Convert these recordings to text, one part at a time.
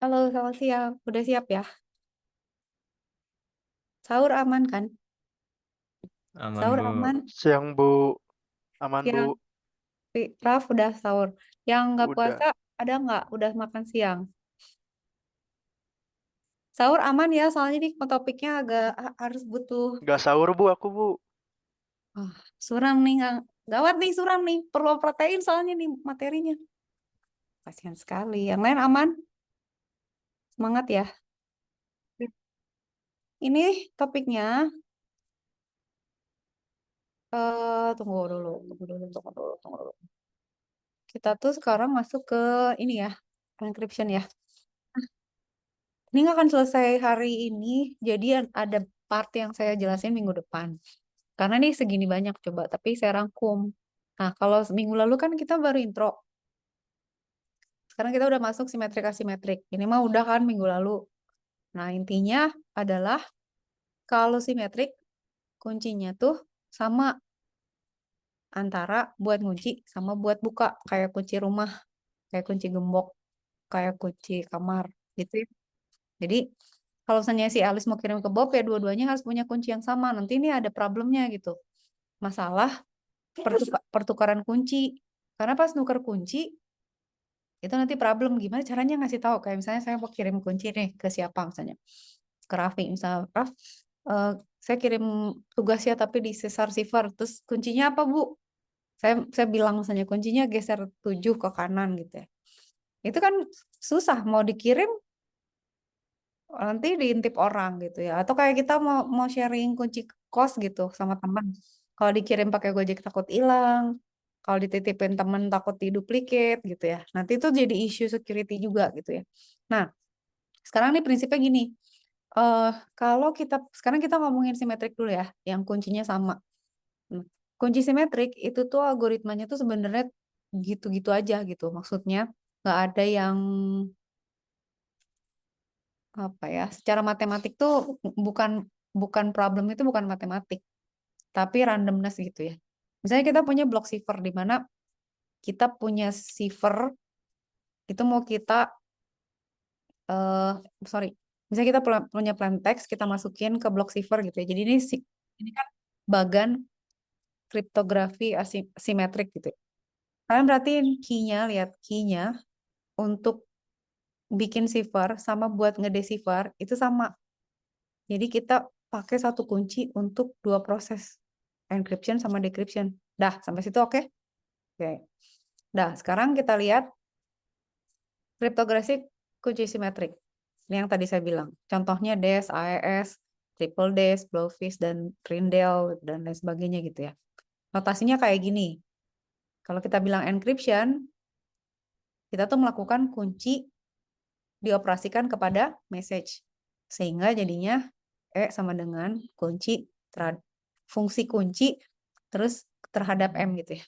Halo, selamat siang. Udah siap ya? Sahur aman kan? Aman, Sahur Bu. aman? Siang Bu, aman Bu, Siang. Raf udah sahur. Yang nggak puasa udah. ada nggak? Udah makan siang? Sahur aman ya, soalnya nih topiknya agak harus butuh. Nggak sahur Bu aku Bu. Ah, suram nih, nggak gawat nih suram nih. Perlu protein soalnya nih materinya. Kasihan sekali. Yang lain aman? Semangat ya. Ini topiknya. Tunggu dulu, tunggu dulu, tunggu dulu, tunggu dulu. Kita tuh sekarang masuk ke ini ya, encryption ya. Ini nggak akan selesai hari ini, jadi ada part yang saya jelasin minggu depan. Karena nih segini banyak coba, tapi saya rangkum. Nah, kalau minggu lalu kan kita baru intro. Sekarang kita udah masuk simetrik asimetrik. Ini mah udah kan minggu lalu. Nah, intinya adalah kalau simetrik, kuncinya tuh sama antara buat ngunci sama buat buka. Kayak kunci rumah, kayak kunci gembok, kayak kunci kamar gitu ya. Jadi kalau misalnya si Alice mau kirim ke Bob ya dua-duanya harus punya kunci yang sama. Nanti ini ada problemnya gitu. Masalah pertukaran kunci. Karena pas nuker kunci itu nanti problem gimana caranya ngasih tahu. Kayak misalnya saya mau kirim kunci nih ke siapa misalnya. Ke Raffi misalnya, Raf, eh, saya kirim tugas ya tapi di Cesar Cipher. Terus kuncinya apa, Bu? Saya bilang misalnya kuncinya geser 7 ke kanan gitu ya. Itu kan susah mau dikirim nanti diintip orang gitu ya atau kayak kita mau sharing kunci kos gitu sama teman kalau dikirim pakai Gojek takut hilang kalau dititipin temen takut diduplicate gitu ya nanti itu jadi isu security juga gitu ya. Nah, sekarang nih prinsipnya gini, eh kalau kita sekarang kita ngomongin simetrik dulu ya yang kuncinya sama. Nah, kunci simetrik itu tuh algoritmanya tuh sebenarnya gitu-gitu aja gitu maksudnya nggak ada yang apa ya secara matematik tuh bukan bukan problem itu bukan matematik tapi randomness gitu ya. Misalnya kita punya block cipher di mana kita punya cipher itu mau kita eh sorry misalnya kita punya plain text kita masukin ke block cipher gitu ya. Jadi ini kan bagan kriptografi asimetrik gitu ya. Kalian perhatiin key-nya, lihat key-nya untuk bikin cipher sama buat ngedecipher itu sama. Jadi kita pakai satu kunci untuk dua proses, encryption sama decryption. Dah, sampai situ oke? Oke. Dah, sekarang kita lihat kriptografi kunci simetrik. Ini yang tadi saya bilang. Contohnya DES, AES, Triple DES, Blowfish, dan Trindle, dan lain sebagainya gitu ya. Notasinya kayak gini. Kalau kita bilang encryption, kita tuh melakukan kunci dioperasikan kepada message. Sehingga jadinya sama dengan kunci fungsi kunci terus terhadap M gitu ya.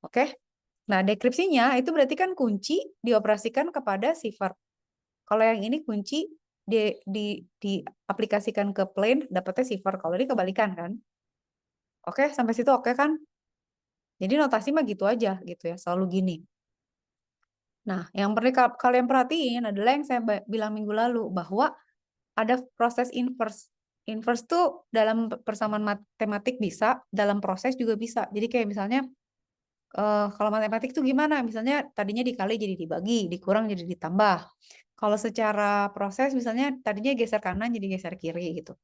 Oke. Nah, dekripsinya itu berarti kan kunci dioperasikan kepada cipher. Kalau yang ini kunci di di diaplikasikan ke plain dapatnya cipher. Kalau ini kebalikan kan. Oke, sampai situ oke kan? Jadi notasi mah gitu aja gitu ya, selalu gini. Nah, yang perlu kalian perhatiin adalah yang saya bilang minggu lalu bahwa ada proses inverse. Inverse tuh dalam persamaan matematik bisa, dalam proses juga bisa. Jadi kayak misalnya kalau matematik tuh gimana? Misalnya tadinya dikali jadi dibagi, dikurang jadi ditambah. Kalau secara proses misalnya tadinya geser kanan jadi geser kiri gitu.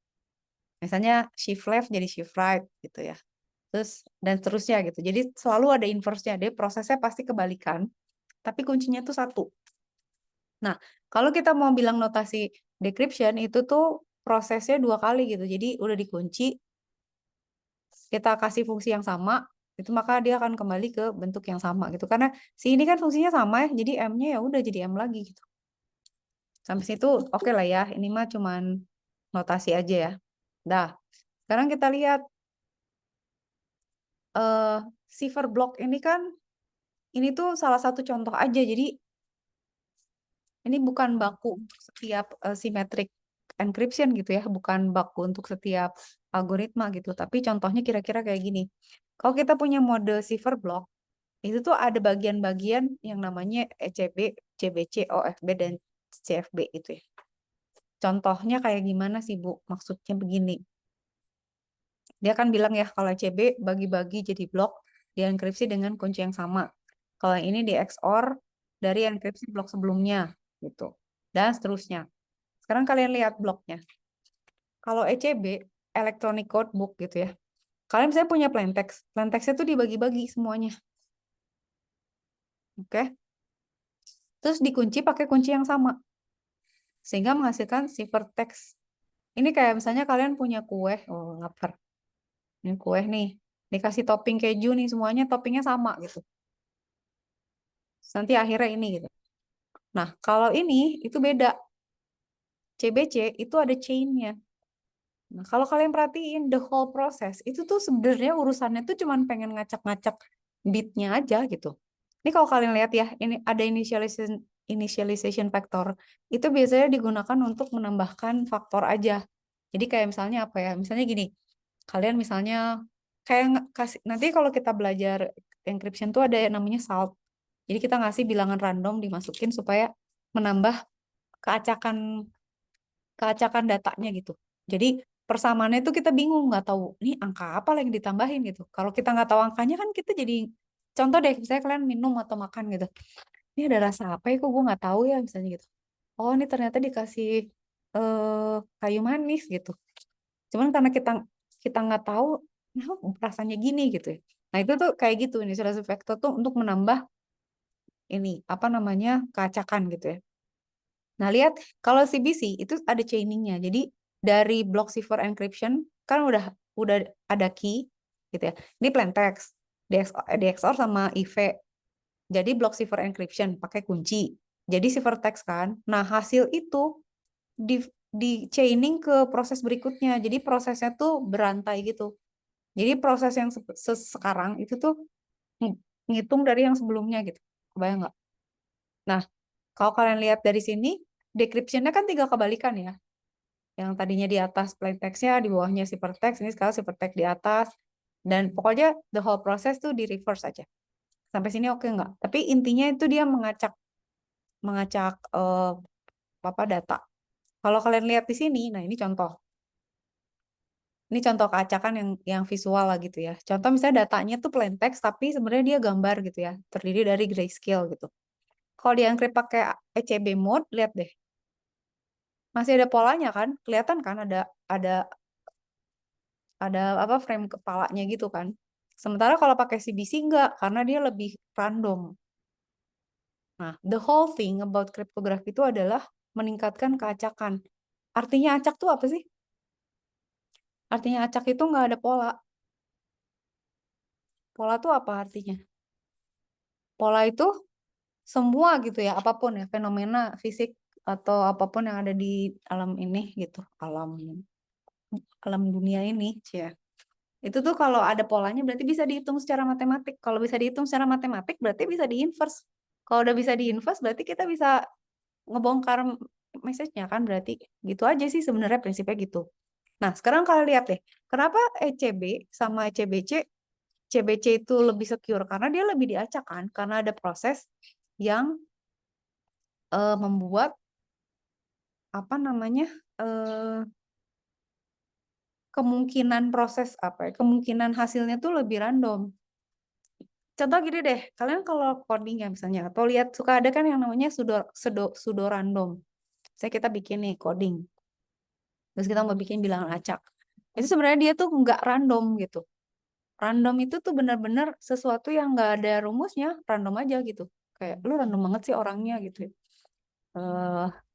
Misalnya shift left jadi shift right gitu ya. Terus dan seterusnya gitu. Jadi selalu ada inverse-nya. Dia prosesnya pasti kebalikan, tapi kuncinya tuh satu. Nah, kalau kita mau bilang notasi decryption itu tuh prosesnya dua kali gitu. Jadi udah dikunci, kita kasih fungsi yang sama, itu maka dia akan kembali ke bentuk yang sama gitu. Karena si ini kan fungsinya sama ya, jadi M-nya ya udah jadi M lagi gitu. Sampai situ oke lah ya. Ini mah cuman notasi aja ya. Dah. Sekarang kita lihat eh cipher block ini kan ini tuh salah satu contoh aja. Jadi ini bukan baku untuk setiap symmetric encryption gitu ya, bukan baku untuk setiap algoritma gitu. Tapi contohnya kira-kira kayak gini. Kalau kita punya mode cipher block, itu tuh ada bagian-bagian yang namanya ECB, CBC, OFB, dan CFB itu ya. Contohnya kayak gimana sih Bu? Maksudnya begini. Dia kan bilang ya kalau ECB bagi-bagi jadi blok dienkripsi dengan kunci yang sama. Kalau yang ini di XOR dari enkripsi blok sebelumnya gitu. Dan seterusnya. Sekarang kalian lihat bloknya. Kalau ECB, Electronic Code Book gitu ya. Kalian misalnya punya plaintext. Plaintext-nya tuh dibagi-bagi semuanya. Oke. Terus dikunci pakai kunci yang sama. Sehingga menghasilkan ciphertext. Ini kayak misalnya kalian punya kue. Oh, lapar. Ini kue nih. Dikasih topping keju nih. Semuanya toppingnya sama gitu. Terus nanti akhirnya ini gitu. Nah, kalau ini itu beda. CBC itu ada chain-nya. Nah, kalau kalian perhatiin the whole process itu tuh sebenarnya urusannya tuh cuman pengen ngacak-ngacak bitnya aja gitu. Ini kalau kalian lihat ya, ini ada initialization factor. Itu biasanya digunakan untuk menambahkan faktor aja. Jadi kayak misalnya apa ya? Misalnya gini. Kalian misalnya kayak kasih nanti kalau kita belajar encryption tuh ada yang namanya salt. Jadi kita ngasih bilangan random dimasukin supaya menambah keacakan keacakan datanya gitu. Jadi persamaannya itu kita bingung, nggak tahu ini angka apa lagi ditambahin gitu. Kalau kita nggak tahu angkanya kan kita jadi contoh deh, misalnya kalian minum atau makan gitu. Ini ada rasa apa ya kok gue nggak tahu ya misalnya gitu. Oh ini ternyata dikasih kayu manis gitu. Cuman karena kita kita nggak tahu, nah rasanya gini gitu ya. Nah itu tuh kayak gitu ini salah satu faktor tuh untuk menambah ini apa namanya keacakan gitu ya. Nah, lihat kalau CBC itu ada chaining-nya. Jadi dari block cipher encryption kan udah ada key gitu ya. Ini plain text, DXOR sama IV. Jadi block cipher encryption pakai kunci. Jadi ciphertext kan. Nah, hasil itu di chaining ke proses berikutnya. Jadi prosesnya tuh berantai gitu. Jadi proses yang sekarang itu tuh ngitung dari yang sebelumnya gitu. Kebayang nggak? Nah, kalau kalian lihat dari sini, decryption-nya kan 3 kebalikan ya. Yang tadinya di atas plain text-nya, di bawahnya ciphertext, ini sekarang ciphertext di atas. Dan pokoknya the whole process tuh di reverse aja. Sampai sini oke nggak? Tapi intinya itu dia mengacak apa data. Kalau kalian lihat di sini, nah ini contoh. Ini contoh keacakan yang visual lah gitu ya. Contoh misalnya datanya tuh plain text, tapi sebenarnya dia gambar gitu ya. Terdiri dari grayscale gitu. Kalau di encrypt pakai ECB mode, lihat deh. Masih ada polanya kan? Kelihatan kan ada apa frame kepalanya gitu kan. Sementara kalau pakai CBC enggak, karena dia lebih random. Nah, the whole thing about cryptography itu adalah meningkatkan keacakan. Artinya acak tuh apa sih? Artinya acak itu nggak ada pola. Pola tuh apa artinya? Pola itu semua gitu ya, apapun ya, fenomena fisik atau apapun yang ada di alam ini gitu, alam dunia ini, ya. Itu tuh kalau ada polanya berarti bisa dihitung secara matematik. Kalau bisa dihitung secara matematik berarti bisa di-inverse. Kalau udah bisa di-inverse berarti kita bisa ngebongkar message-nya kan berarti. Gitu aja sih sebenarnya prinsipnya gitu. Nah, sekarang kalian lihat deh. Kenapa ECB sama ECBC CBC itu lebih secure karena dia lebih diacak kan? Karena ada proses yang membuat apa namanya? Kemungkinan proses apa ya? Kemungkinan hasilnya tuh lebih random. Contoh gini deh, kalian kalau coding ya misalnya, atau lihat suka ada kan yang namanya pseudo random. Saya kita bikin nih coding, terus kita mau bikin bilangan acak. Itu sebenarnya dia tuh nggak random gitu. Random itu tuh benar-benar sesuatu yang nggak ada rumusnya, random aja gitu. Kayak lu random banget sih orangnya gitu.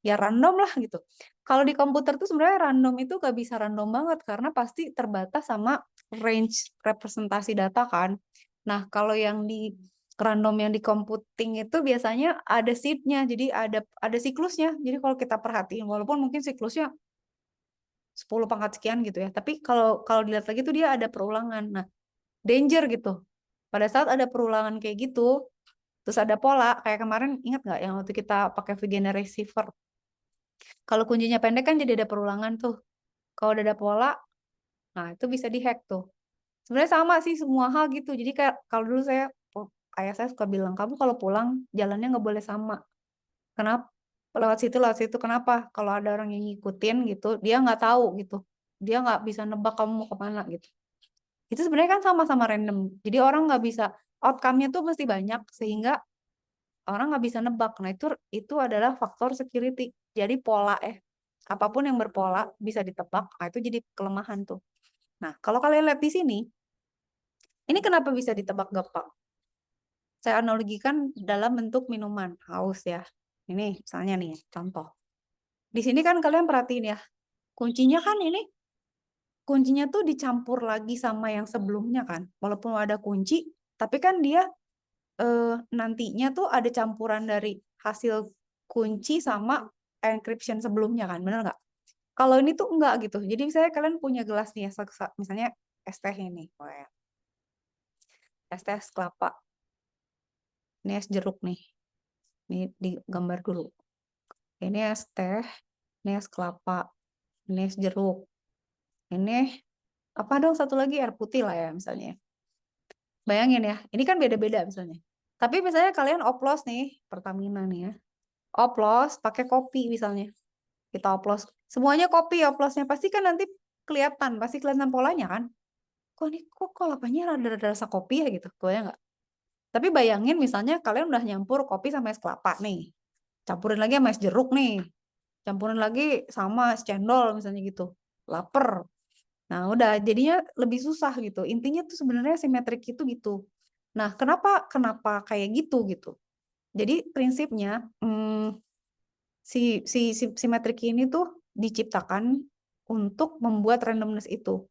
Ya random lah gitu. Kalau di komputer tuh sebenarnya random itu gak bisa random banget karena pasti terbatas sama range representasi data kan. Nah, kalau yang di random yang di computing itu biasanya ada seed-nya, jadi ada siklusnya. Jadi kalau kita perhatiin walaupun mungkin siklusnya 10 pangkat sekian gitu ya, tapi kalau kalau dilihat lagi tuh dia ada perulangan. Nah, danger gitu. Pada saat ada perulangan kayak gitu, terus ada pola, kayak kemarin ingat nggak yang waktu kita pakai Vigener receiver? Kalau kuncinya pendek kan jadi ada perulangan tuh. Kalau udah ada pola, nah itu bisa dihack tuh. Sebenarnya sama sih semua hal gitu. Jadi kayak kalau dulu ayah saya suka bilang, kamu kalau pulang jalannya nggak boleh sama. Kenapa? lewat situ. Kenapa? Kalau ada orang yang ngikutin gitu, dia nggak tahu gitu. Dia nggak bisa nebak kamu mau kemana gitu. Itu sebenarnya kan sama-sama random. Jadi orang nggak bisa, outcome-nya tuh mesti banyak sehingga orang nggak bisa nebak. Nah itu adalah faktor security. Jadi pola apapun yang berpola bisa ditebak. Nah itu jadi kelemahan tuh. Nah kalau kalian lihat di sini, ini kenapa bisa ditebak gampang? Saya analogikan dalam bentuk minuman haus ya. Ini misalnya nih contoh. Di sini kan kalian perhatiin ya, kuncinya kan ini, kuncinya tuh dicampur lagi sama yang sebelumnya kan. Walaupun ada kunci, tapi kan dia nantinya tuh ada campuran dari hasil kunci sama encryption sebelumnya kan, bener nggak? Kalau ini tuh enggak gitu. Jadi misalnya kalian punya gelas nih ya, misalnya es teh ini, es teh kelapa. Ini es jeruk nih. Ini digambar dulu. Ini es teh, ini es kelapa, ini es jeruk. Ini apa dong satu lagi air putih lah ya misalnya. Bayangin ya, ini kan beda-beda misalnya. Tapi misalnya kalian oplos nih, Pertamina nih ya. Oplos pakai kopi misalnya. Kita oplos. Semuanya kopi oplosnya. Pasti kan nanti pasti kelihatan polanya kan. Kok nih, kok kelapanya rada-rada rasa kopi ya gitu. Kebayang nggak? Tapi bayangin misalnya kalian udah nyampur kopi sama es kelapa nih. Campurin lagi sama es jeruk nih. Campurin lagi sama es cendol misalnya gitu. Laper. Nah, udah jadinya lebih susah gitu. Intinya tuh sebenarnya simetrik itu gitu. Nah, kenapa kayak gitu gitu. Jadi prinsipnya si simetrik ini tuh diciptakan untuk membuat randomness itu.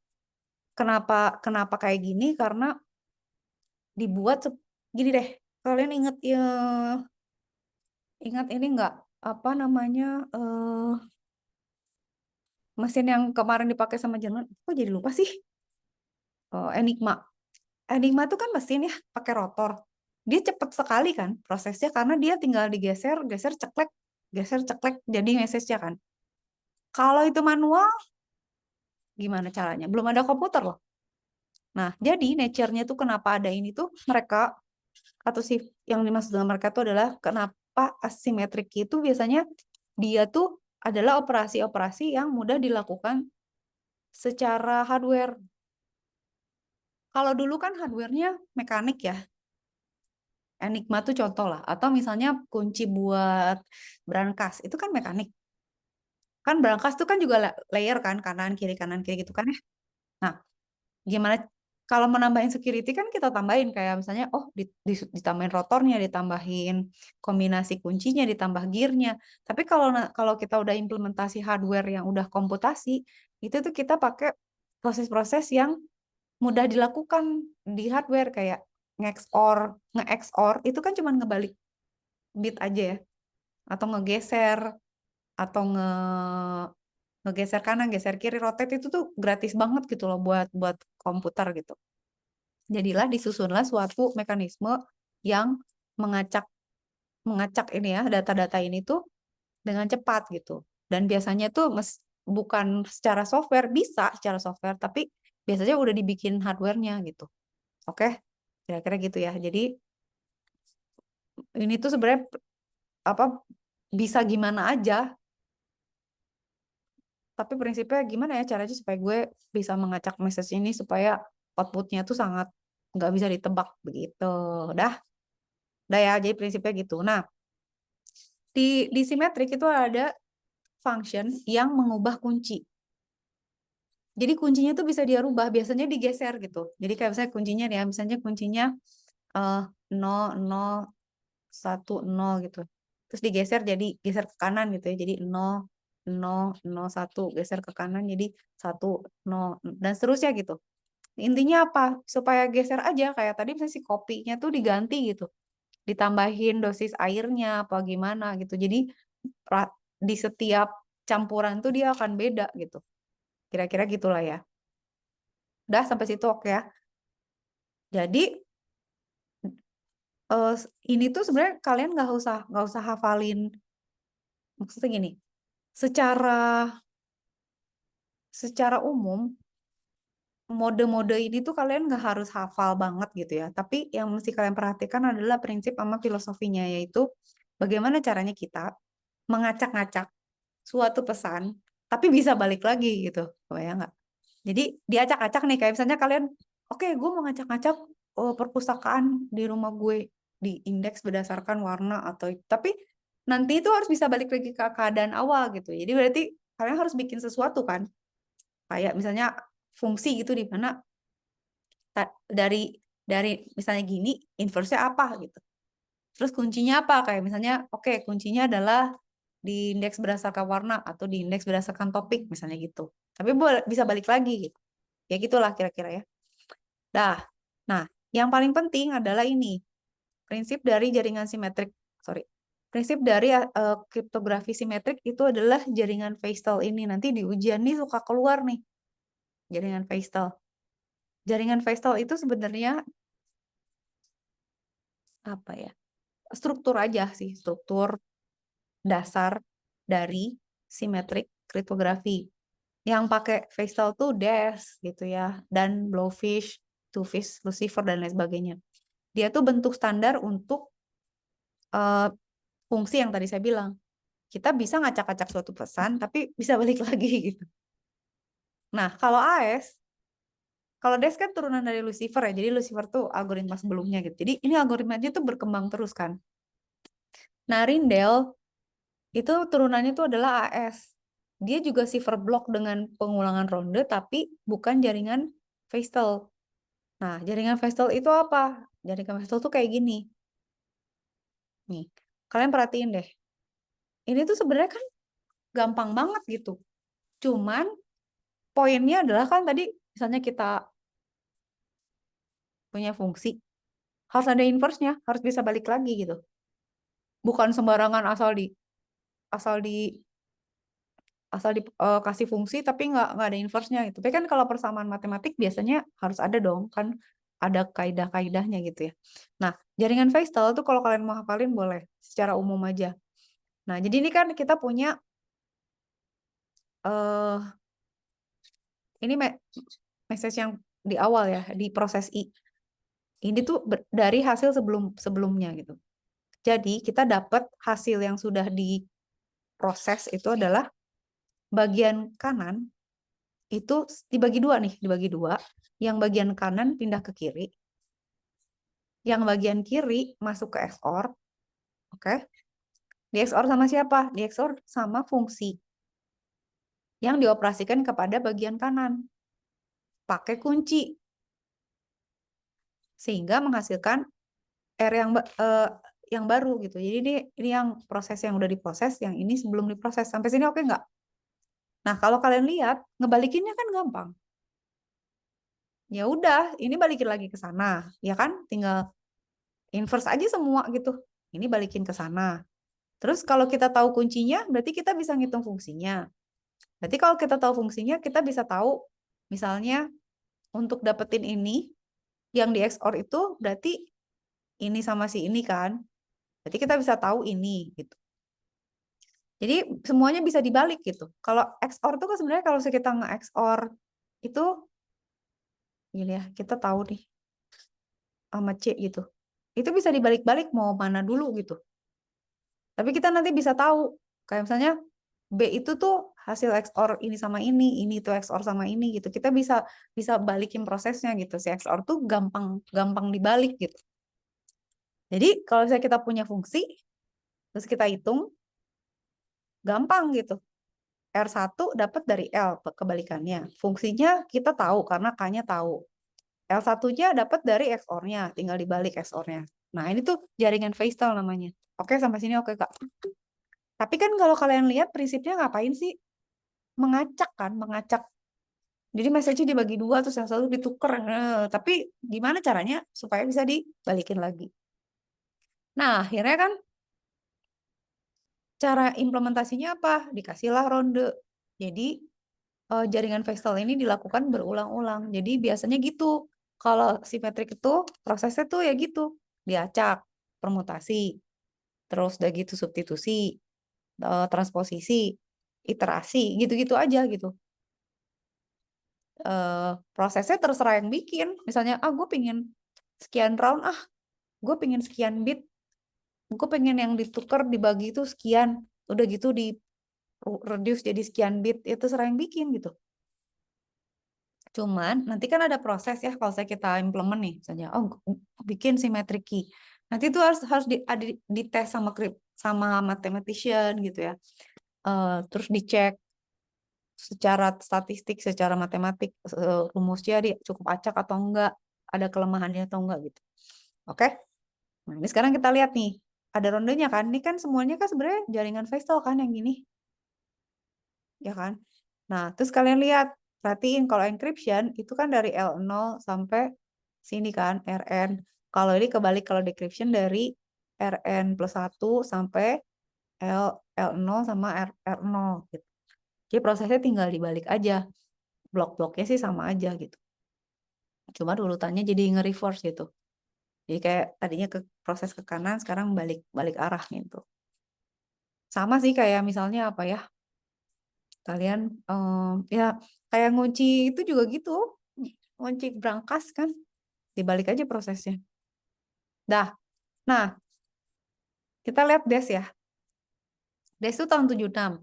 Kenapa kayak gini? Karena dibuat gini deh. Kalian ingat ini nggak apa namanya mesin yang kemarin dipakai sama Jerman? Kok jadi lupa sih? Oh, Enigma. Enigma itu kan mesin ya, pakai rotor. Dia cepet sekali kan prosesnya karena dia tinggal digeser, geser ceklek jadi message-nya kan. Kalau itu manual, gimana caranya? Belum ada komputer loh. Nah, jadi nature-nya tuh kenapa ada ini tuh mereka atau si yang dimaksud dengan mereka itu adalah kenapa asimetrik itu biasanya dia tuh adalah operasi-operasi yang mudah dilakukan secara hardware. Kalau dulu kan hardware-nya mekanik ya. Enigma tuh contoh lah. Atau misalnya kunci buat brankas, itu kan mekanik. Kan brankas tuh kan juga layer kan, kanan kiri gitu kan ya. Nah, gimana kalau menambahin security kan kita tambahin kayak misalnya ditambahin rotornya, ditambahin kombinasi kuncinya, ditambah gearnya. Tapi kalau kita udah implementasi hardware yang udah komputasi, itu tuh kita pakai proses-proses yang mudah dilakukan di hardware kayak nge-XOR itu kan cuma ngebalik bit aja ya, atau ngegeser atau ngegeser kanan, geser kiri, rotate itu tuh gratis banget gitu loh buat komputer gitu. Jadilah disusunlah suatu mekanisme yang mengacak ini ya data-data ini tuh dengan cepat gitu. Dan biasanya tuh bukan secara software, bisa secara software, tapi biasanya udah dibikin hardware-nya gitu. Oke, kira-kira gitu ya. Jadi ini tuh sebenarnya apa bisa gimana aja, tapi prinsipnya gimana ya caranya supaya gue bisa mengacak message ini supaya outputnya tuh sangat nggak bisa ditebak begitu. Dah ya, jadi prinsipnya gitu. Nah, di simetrik itu ada function yang mengubah kunci. Jadi kuncinya tuh bisa dia rubah, biasanya digeser gitu. Jadi kayak misalnya kuncinya ya, misalnya kuncinya 0, 0, 1, 0 gitu. Terus digeser jadi geser ke kanan gitu ya. Jadi 0, 0, 0, 1, geser ke kanan jadi 1, 0, dan seterusnya gitu. Intinya apa? Supaya geser aja kayak tadi misalnya si kopinya tuh diganti gitu. Ditambahin dosis airnya apa gimana gitu. Jadi di setiap campuran tuh dia akan beda gitu. Kira-kira gitulah ya. Udah sampai situ oke ya. Jadi ini tuh sebenarnya kalian nggak usah hafalin. Maksudnya gini, secara umum mode-mode ini tuh kalian nggak harus hafal banget gitu ya. Tapi yang mesti kalian perhatikan adalah prinsip sama filosofinya, yaitu bagaimana caranya kita mengacak-ngacak suatu pesan, tapi bisa balik lagi gitu. Kebayang nggak? Jadi diacak-acak nih, kayak misalnya kalian, oke, gue mau ngacak-ngacak perpustakaan di rumah gue, di indeks berdasarkan warna atau tapi nanti itu harus bisa balik lagi ke keadaan awal gitu. Jadi berarti kalian harus bikin sesuatu kan, kayak misalnya fungsi gitu di mana dari misalnya gini, inverse-nya apa gitu. Terus kuncinya apa? Kayak misalnya, oke, kuncinya adalah di indeks berdasarkan warna atau di indeks berdasarkan topik misalnya gitu. Tapi bisa balik lagi gitu. Ya gitulah kira-kira ya. Nah, yang paling penting adalah ini, prinsip dari jaringan simetrik. Sorry. Prinsip dari kriptografi simetrik itu adalah jaringan Feistel ini. Nanti di ujian nih suka keluar nih, jaringan Feistel. Jaringan Feistel itu sebenarnya apa ya? Struktur aja sih, struktur dasar dari simetrik kriptografi. Yang pakai Feistel tuh Des gitu ya, dan Blowfish, Twofish, Lucifer dan lain sebagainya. Dia tuh bentuk standar untuk fungsi yang tadi saya bilang. Kita bisa ngacak-ngacak suatu pesan, tapi bisa balik lagi gitu. Nah, kalau AS, kalau Des kan turunan dari Lucifer ya, jadi Lucifer tuh algoritma sebelumnya gitu. Jadi ini algoritmanya tuh berkembang terus kan. Nah, Rindel itu turunannya itu adalah AS. Dia juga cipher block dengan pengulangan ronde, tapi bukan jaringan Feistel. Nah, jaringan Feistel itu apa? Jaringan Feistel tuh kayak gini. Nih, kalian perhatiin deh. Ini tuh sebenarnya kan gampang banget gitu. Cuman poinnya adalah kan tadi misalnya kita punya fungsi, harus ada inverse-nya, harus bisa balik lagi gitu. Bukan sembarangan asal di kasih fungsi tapi nggak ada inverse-nya gitu. Tapi kan kalau persamaan matematik biasanya harus ada dong, kan ada kaidah-kaidahnya gitu ya. Nah, jaringan Feistel tuh kalau kalian mau hafalin boleh secara umum aja. Nah, jadi ini kan kita punya ini message yang di awal ya, di proses I. Ini tuh dari hasil sebelumnya gitu. Jadi kita dapat hasil yang sudah diproses itu adalah bagian kanan itu dibagi dua nih, dibagi dua. Yang bagian kanan pindah ke kiri, yang bagian kiri masuk ke XOR, oke? Di XOR sama siapa? Di XOR sama fungsi yang dioperasikan kepada bagian kanan pakai kunci sehingga menghasilkan R yang baru gitu. Jadi ini yang proses yang udah diproses, yang ini sebelum diproses. Sampai sini oke nggak? Nah, kalau kalian lihat, ngebalikinnya kan gampang. Ya udah, ini balikin lagi ke sana, ya kan? Tinggal inverse aja semua gitu. Ini balikin ke sana. Terus kalau kita tahu kuncinya, berarti kita bisa ngitung fungsinya. Berarti kalau kita tahu fungsinya, kita bisa tahu misalnya untuk dapetin ini, yang di XOR itu berarti ini sama si ini kan. Berarti kita bisa tahu ini gitu. Jadi semuanya bisa dibalik gitu. Kalau XOR itu kan sebenarnya kalau kita nge-XOR itu gini ya, kita tahu nih sama C gitu. Itu bisa dibalik-balik mau mana dulu gitu. Tapi kita nanti bisa tahu kayak misalnya B itu tuh hasil XOR ini sama ini tuh XOR sama ini gitu. Kita bisa balikin prosesnya gitu. Si XOR tuh gampang dibalik gitu. Jadi kalau misalnya kita punya fungsi terus kita hitung gampang gitu. R1 dapat dari L kebalikannya. Fungsinya kita tahu karena K-nya tahu. L1-nya dapat dari XOR-nya, tinggal dibalik XOR-nya. Nah, ini tuh jaringan Feistel namanya. Oke, sampai sini oke, Kak. Tapi kan kalau kalian lihat prinsipnya ngapain sih? Mengacak kan, mengacak. Jadi message-nya dibagi dua, terus yang satu ditukar. Tapi gimana caranya supaya bisa dibalikin lagi? Nah, akhirnya kan cara implementasinya apa? Dikasihlah ronde. Jadi jaringan Feistel ini dilakukan berulang-ulang. Jadi biasanya gitu. Kalau simetrik itu prosesnya tuh ya gitu. Diacak, permutasi, terus udah gitu substitusi, transposisi, iterasi, gitu-gitu aja gitu. Prosesnya terserah yang bikin. Misalnya, gue pengen sekian round, gue pengen sekian bit, gue pengen yang ditukar dibagi itu sekian. udah gitu di reduce jadi sekian bit, itu terserah yang bikin gitu. Cuman nanti kan ada proses ya kalau saya kita implement nih, misalnya bikin symmetric key. Nanti itu harus dites sama mathematician gitu ya. Terus dicek secara statistik, secara matematik, rumusnya cukup acak atau enggak, ada kelemahannya atau enggak gitu. Oke? Nah, ini sekarang kita lihat nih, ada rondenya kan? Ini kan semuanya kan sebenarnya jaringan Feistel kan yang gini. Ya kan? Nah, terus kalian lihat, perhatiin kalau encryption itu kan dari L0 sampai sini kan, Rn. Kalau ini kebalik, kalau decryption dari Rn+1 sampai L0 sama R0 gitu. Jadi prosesnya tinggal dibalik aja. Blok-bloknya sih sama aja gitu. Cuma urutannya jadi nge-reverse gitu. Jadi kayak tadinya ke proses ke kanan, sekarang balik arah gitu. Sama sih kayak misalnya apa ya? Kalian ya kayak ngunci itu juga gitu. Ngunci brankas kan. Dibalik aja prosesnya. Dah. Nah, kita lihat DES ya. DES itu tahun 76.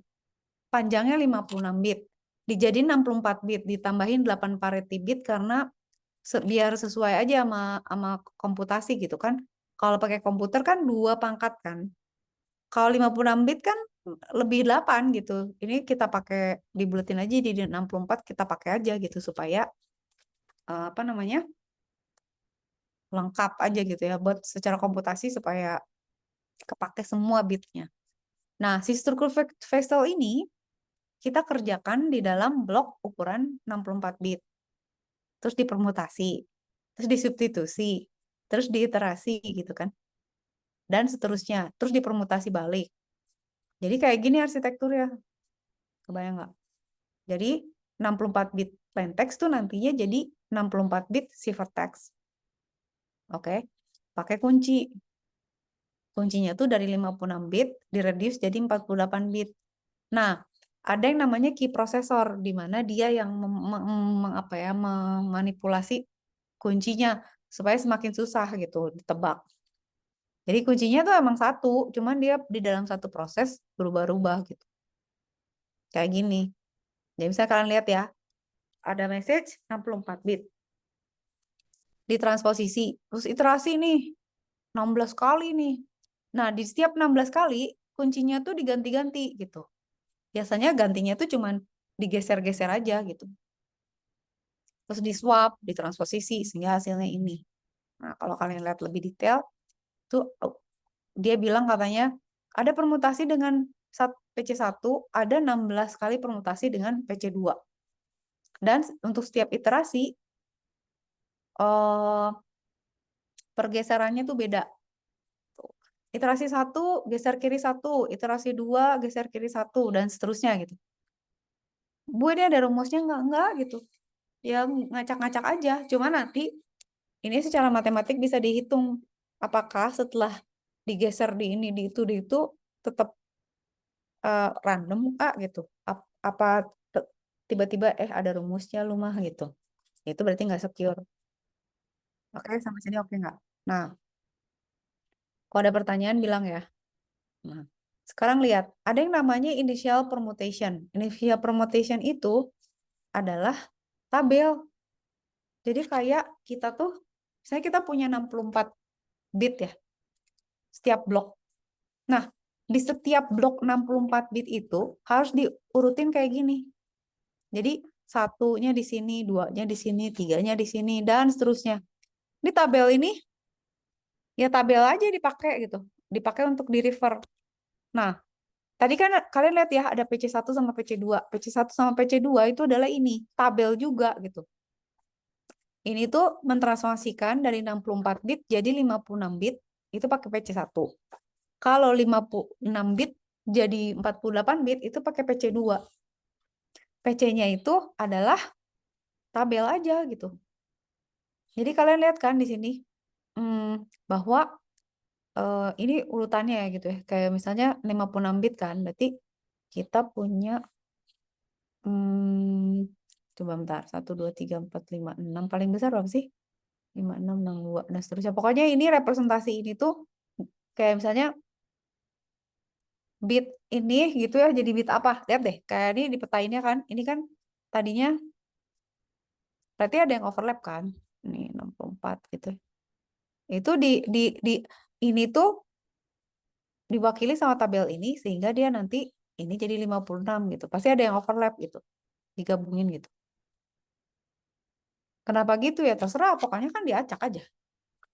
Panjangnya 56 bit. Dijadiin 64 bit, ditambahin 8 parity bit karena biar sesuai aja sama komputasi gitu kan. Kalau pakai komputer kan 2 pangkat kan. Kalau 56 bit kan lebih 8 gitu. Ini kita pakai dibuletin aja di 64 kita pakai aja gitu supaya apa namanya? Lengkap aja gitu ya buat secara komputasi supaya kepake semua bitnya. Nah, si struktur Feistel ini kita kerjakan di dalam blok ukuran 64 bit. Terus dipermutasi, terus disubstitusi, terus diiterasi gitu kan. Dan seterusnya, terus dipermutasi balik. Jadi kayak gini arsitekturnya. Kebayang nggak? Jadi 64 bit plain text tuh nantinya jadi 64 bit ciphertext. Oke. Pakai kunci. Kuncinya tuh dari 56 bit direduce jadi 48 bit. Nah, ada yang namanya key processor di mana dia yang memanipulasi kuncinya supaya semakin susah gitu ditebak. Jadi kuncinya tuh emang satu, cuman dia di dalam satu proses berubah-ubah gitu. Kayak gini. Jadi misalnya kalian lihat ya, ada message 64 bit. Ditransposisi, terus iterasi nih, 16 kali nih. Nah, di setiap 16 kali, kuncinya tuh diganti-ganti gitu. Biasanya gantinya tuh cuman digeser-geser aja gitu. Terus di swap, ditransposisi, sehingga hasilnya ini. Nah, kalau kalian lihat lebih detail, tuh dia bilang katanya, ada permutasi dengan PC1, ada 16 kali permutasi dengan PC2. Dan untuk setiap iterasi, pergeserannya tuh beda. Iterasi 1 geser kiri 1, iterasi 2 geser kiri 1, dan seterusnya gitu. Bu, ini ada rumusnya enggak gitu. Ya ngacak-ngacak aja. Cuma nanti ini secara matematik bisa dihitung apakah setelah digeser di ini di itu tetap random Kak gitu. Apa tiba-tiba ada rumusnya lu mah gitu. Itu berarti nggak secure. Oke, sampai sini oke nggak? Nah, kalau ada pertanyaan bilang ya. Nah, sekarang lihat, ada yang namanya initial permutation. Initial permutation itu adalah tabel. Jadi kayak kita tuh, misalnya kita punya 64 bit ya, setiap blok. Nah, di setiap blok 64 bit itu harus diurutin kayak gini. Jadi satunya di sini, duanya di sini, tiganya di sini, dan seterusnya. Di tabel ini, ya tabel aja dipakai gitu. Dipakai untuk di-refer. Nah, tadi kan kalian lihat ya, ada PC1 sama PC2. PC1 sama PC2 itu adalah ini, tabel juga gitu. Ini tuh mentransformasikan dari 64 bit jadi 56 bit, itu pakai PC1. Kalau 56 bit jadi 48 bit, itu pakai PC2. PC-nya itu adalah tabel aja gitu. Jadi kalian lihat kan di sini bahwa ini urutannya ya gitu ya. Kayak misalnya 56 bit kan, berarti kita punya coba bentar, 1, 2, 3, 4, 5, 6. Paling besar berapa sih? 5, 6, 6, 2, dan seterusnya. Pokoknya ini representasi ini tuh kayak misalnya bit ini gitu ya jadi bit apa? Lihat deh, kayak ini di peta ini kan. Ini kan tadinya berarti ada yang overlap kan? Ini 64 gitu. Itu di ini tuh diwakili sama tabel ini sehingga dia nanti ini jadi 56 gitu. Pasti ada yang overlap gitu. Digabungin gitu. Kenapa gitu ya? Terserah, pokoknya kan diacak aja.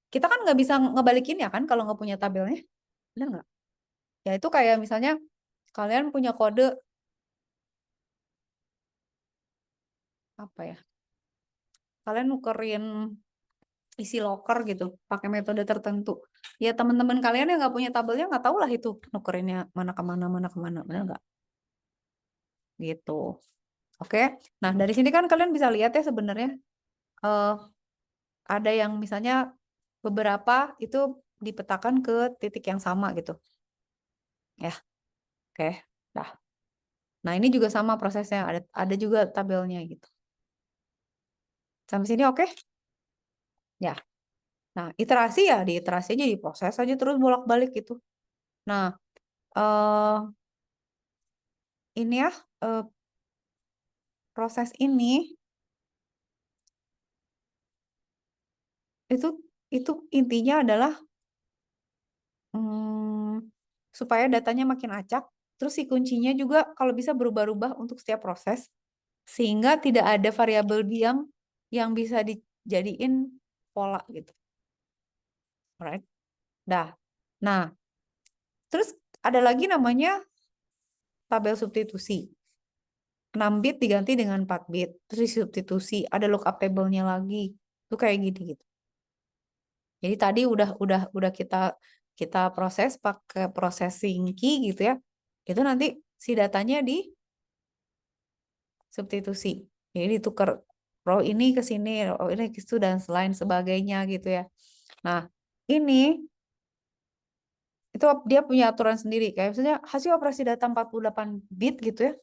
Kita kan nggak bisa ngebalikin ya kan kalau nggak punya tabelnya. Benar nggak? Ya itu kayak misalnya kalian punya kode apa ya? Kalian nukerin isi locker gitu pakai metode tertentu. Ya teman-teman kalian yang nggak punya tabelnya nggak tahu lah itu nukerinnya mana kemana, benar nggak? Gitu. Oke. Nah dari sini kan kalian bisa lihat ya sebenarnya eh, ada yang misalnya beberapa itu dipetakan ke titik yang sama gitu. Ya, oke. Nah, nah ini juga sama prosesnya. Ada juga tabelnya gitu. Sampai sini oke? Ya. Nah, iterasi ya di iterasi aja diproses aja terus bolak-balik gitu. Nah, eh ini ya proses ini itu itu intinya adalah supaya datanya makin acak, terus si kuncinya juga kalau bisa berubah-ubah untuk setiap proses sehingga tidak ada variabel diam yang bisa dijadiin pola gitu. Alright. Dah. Nah, terus ada lagi namanya tabel substitusi. 6 bit diganti dengan 4 bit, terus disubstitusi, ada lookup table-nya lagi. Itu kayak gini gitu. Jadi tadi udah kita proses pakai processing key gitu ya. Itu nanti si datanya di substitusi. Jadi ditukar row ini ke sini, row ini ke situ dan selain sebagainya gitu ya. Nah, ini itu dia punya aturan sendiri. Kayak misalnya hasil operasi data 48 bit gitu ya.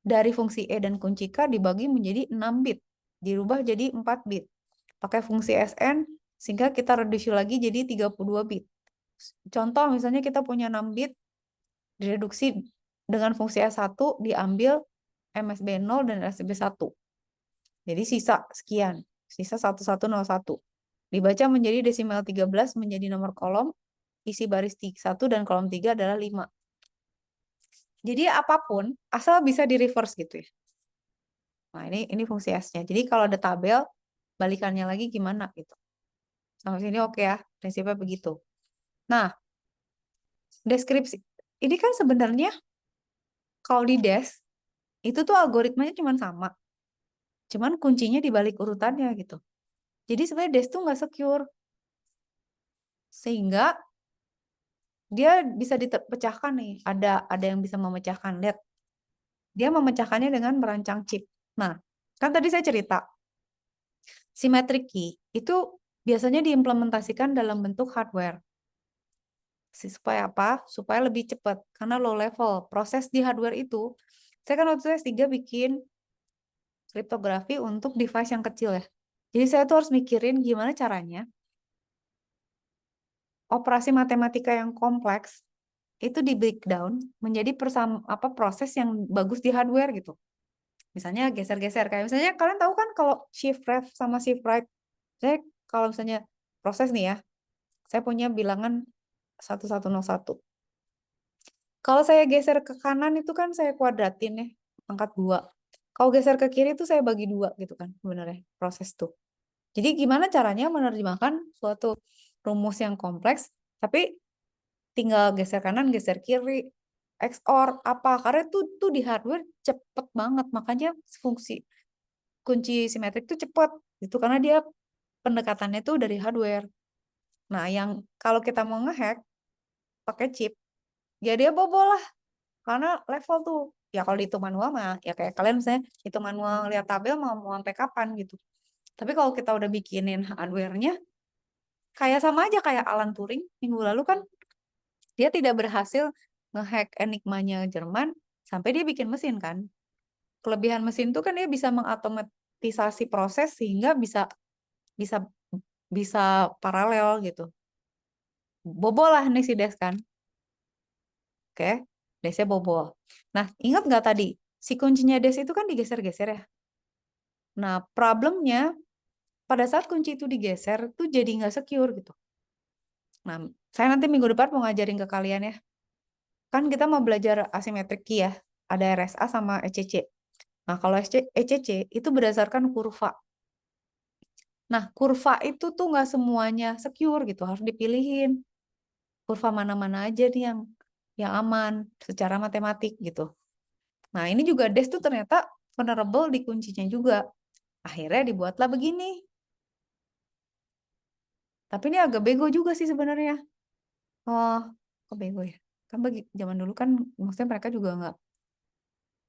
Dari fungsi E dan kunci K dibagi menjadi 6 bit. Dirubah jadi 4 bit. Pakai fungsi SN sehingga kita reduce lagi jadi 32 bit. Contoh misalnya kita punya 6 bit direduksi dengan fungsi S1 diambil MSB0 dan SB1. Jadi sisa sekian, sisa 1101. Dibaca menjadi desimal 13 menjadi nomor kolom, isi baris 1 dan kolom 3 adalah 5. Jadi apapun asal bisa di reverse gitu ya. Nah, ini fungsi S-nya. Jadi kalau ada tabel balikannya lagi gimana gitu. Sampai sini oke ya, prinsipnya begitu. Nah, deskripsi. Ini kan sebenarnya kalau di Des itu tuh algoritmanya cuma sama. Cuman kuncinya di balik urutannya gitu. Jadi sebenarnya Des tuh nggak secure. Sehingga dia bisa dipecahkan nih. Ada yang bisa memecahkan. Lihat. Dia memecahkannya dengan merancang chip. Nah, kan tadi saya cerita. Symmetric key itu biasanya diimplementasikan dalam bentuk hardware. Supaya apa? Supaya lebih cepat. Karena low level. Proses di hardware itu, saya kan waktu S3 bikin kriptografi untuk device yang kecil ya. Jadi saya tuh harus mikirin gimana caranya operasi matematika yang kompleks itu di breakdown menjadi proses yang bagus di hardware gitu. Misalnya geser-geser. Kayak misalnya kalian tahu kan kalau shift left sama shift right. Saya kalau misalnya proses nih ya, saya punya bilangan 1101. Kalau saya geser ke kanan itu kan saya kuadratin ya, angkat 2. Kalau geser ke kiri itu saya bagi 2 gitu kan sebenarnya proses tuh. Jadi gimana caranya menerjemahkan suatu rumus yang kompleks, tapi tinggal geser kanan, geser kiri, XOR apa? Karena tuh di hardware cepet banget, makanya fungsi kunci simetrik itu cepet. Itu karena dia pendekatannya tuh dari hardware. Nah, yang kalau kita mau ngehack pakai chip, ya dia bobol lah. Karena level tuh, ya kalau dihitung manual mah, ya kayak kalian misalnya hitung manual lihat tabel mau sampai kapan gitu. Tapi kalau kita udah bikinin hardware-nya, kayak sama aja kayak Alan Turing minggu lalu kan, dia tidak berhasil ngehack Enigma-nya Jerman sampai dia bikin mesin kan. Kelebihan mesin tuh kan dia bisa mengautomatisasi proses sehingga bisa bisa bisa paralel gitu. Bobol lah nih si Des kan. Oke. Desnya bobol. Nah, ingat nggak tadi? Si kuncinya des itu kan digeser-geser ya. Nah, problemnya pada saat kunci itu digeser tuh jadi nggak secure gitu. Nah, saya nanti minggu depan mau ngajarin ke kalian ya. Kan kita mau belajar asymmetric key ya. Ada RSA sama ECC. Nah, kalau ECC itu berdasarkan kurva. Nah, kurva itu tuh nggak semuanya secure gitu, harus dipilihin. Kurva mana-mana aja nih yang aman secara matematik gitu. Nah, ini juga DES tuh ternyata vulnerable di kuncinya juga. Akhirnya dibuatlah begini. Tapi ini agak bego juga sih sebenarnya. Oh, kok bego ya? Kan bagi zaman dulu kan maksudnya mereka juga nggak,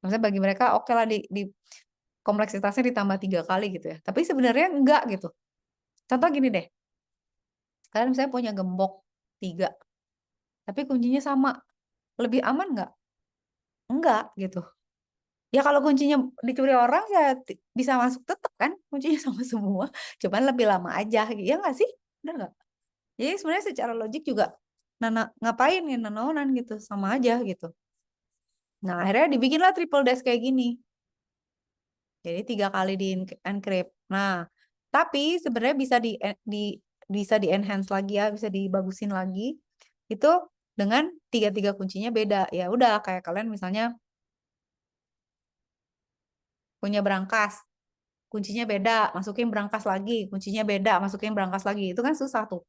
maksudnya bagi mereka oke lah di kompleksitasnya ditambah 3 kali gitu ya. Tapi sebenarnya enggak gitu. Contoh gini deh, kalian misalnya punya gembok 3, tapi kuncinya sama. Lebih aman nggak? Enggak gitu. Ya kalau kuncinya dicuri orang ya bisa masuk tetap kan, kuncinya sama semua. Cuman lebih lama aja. Ya nggak sih? Bener nggak? Jadi sebenarnya secara logik juga, ngapain nih nanonan gitu, sama aja gitu. Nah akhirnya dibikinlah triple dash kayak gini. Jadi 3 kali di encrypt. Nah tapi sebenarnya bisa di enhance lagi ya, bisa dibagusin lagi. Itu dengan tiga kuncinya beda. Ya udah kayak kalian misalnya punya berangkas, kuncinya beda, masukin berangkas lagi, kuncinya beda, masukin berangkas lagi. Itu kan susah tuh.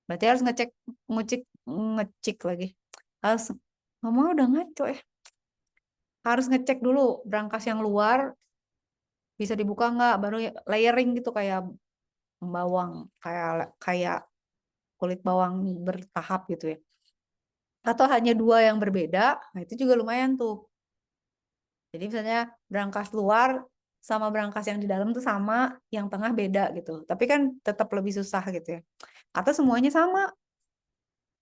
Berarti harus ngecek lagi. Harus ngomong udah ngaco ya. Harus ngecek dulu berangkas yang luar bisa dibuka nggak, baru layering gitu kayak bawang, kayak kayak kulit bawang bertahap gitu ya. Atau hanya 2 yang berbeda, nah itu juga lumayan tuh. Jadi misalnya berangkas luar sama berangkas yang di dalam tuh sama, yang tengah beda gitu. Tapi kan tetap lebih susah gitu ya. Atau semuanya sama.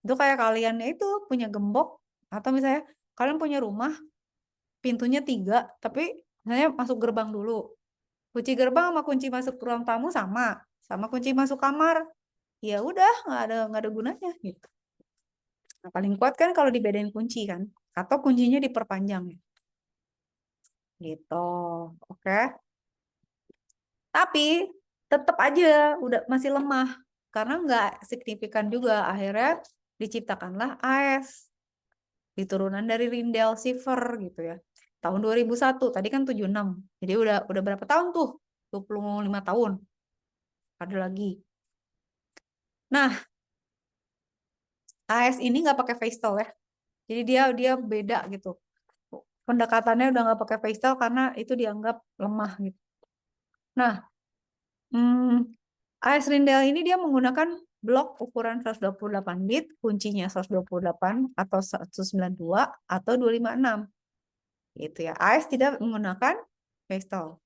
Itu kayak kalian itu punya gembok, atau misalnya kalian punya rumah, pintunya 3, tapi misalnya masuk gerbang dulu. Kunci gerbang sama kunci masuk ruang tamu sama kunci masuk kamar. Ya udah, nggak ada gunanya gitu. Nah, paling kuat kan kalau dibedain kunci kan, atau kuncinya diperpanjang gitu. Oke. Tapi tetap aja udah masih lemah karena nggak signifikan juga. Akhirnya diciptakanlah AES, diturunan dari Rindel Cipher gitu ya. Tahun 2001, tadi kan 76. Jadi udah berapa tahun tuh? 25 tahun. Ada lagi. Nah, AES ini nggak pakai Feistel ya. Jadi dia beda gitu. Pendekatannya udah nggak pakai Feistel karena itu dianggap lemah gitu. Nah, AES Rindel ini dia menggunakan blok ukuran 128 bit, kuncinya 128 atau 192 atau 256. Gitu ya. AES tidak menggunakan Feistel.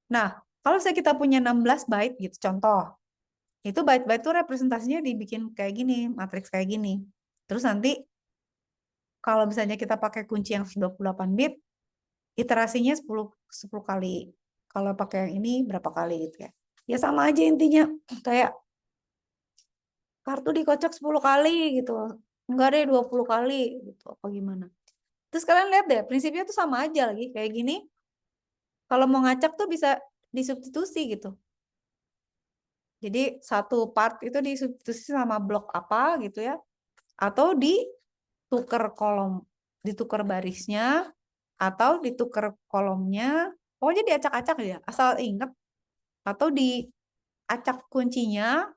Nah, kalau saya kita punya 16 byte gitu, contoh, itu byte-byte itu representasinya dibikin kayak gini, matriks kayak gini. Terus nanti kalau misalnya kita pakai kunci yang 128 bit, iterasinya 10 kali. Kalau pakai yang ini berapa kali gitu ya. Ya sama aja intinya, kayak kartu dikocok 10 kali gitu. Enggak deh 20 kali gitu, apa gimana. Terus kalian lihat deh, prinsipnya tuh sama aja lagi, kayak gini. Kalau mau ngacak tuh bisa disubstitusi gitu. Jadi satu part itu disubstitusi sama blok apa gitu ya. Atau ditukar kolom, ditukar barisnya, atau ditukar kolomnya. Pokoknya diacak-acak ya, asal ingat. Atau diacak kuncinya,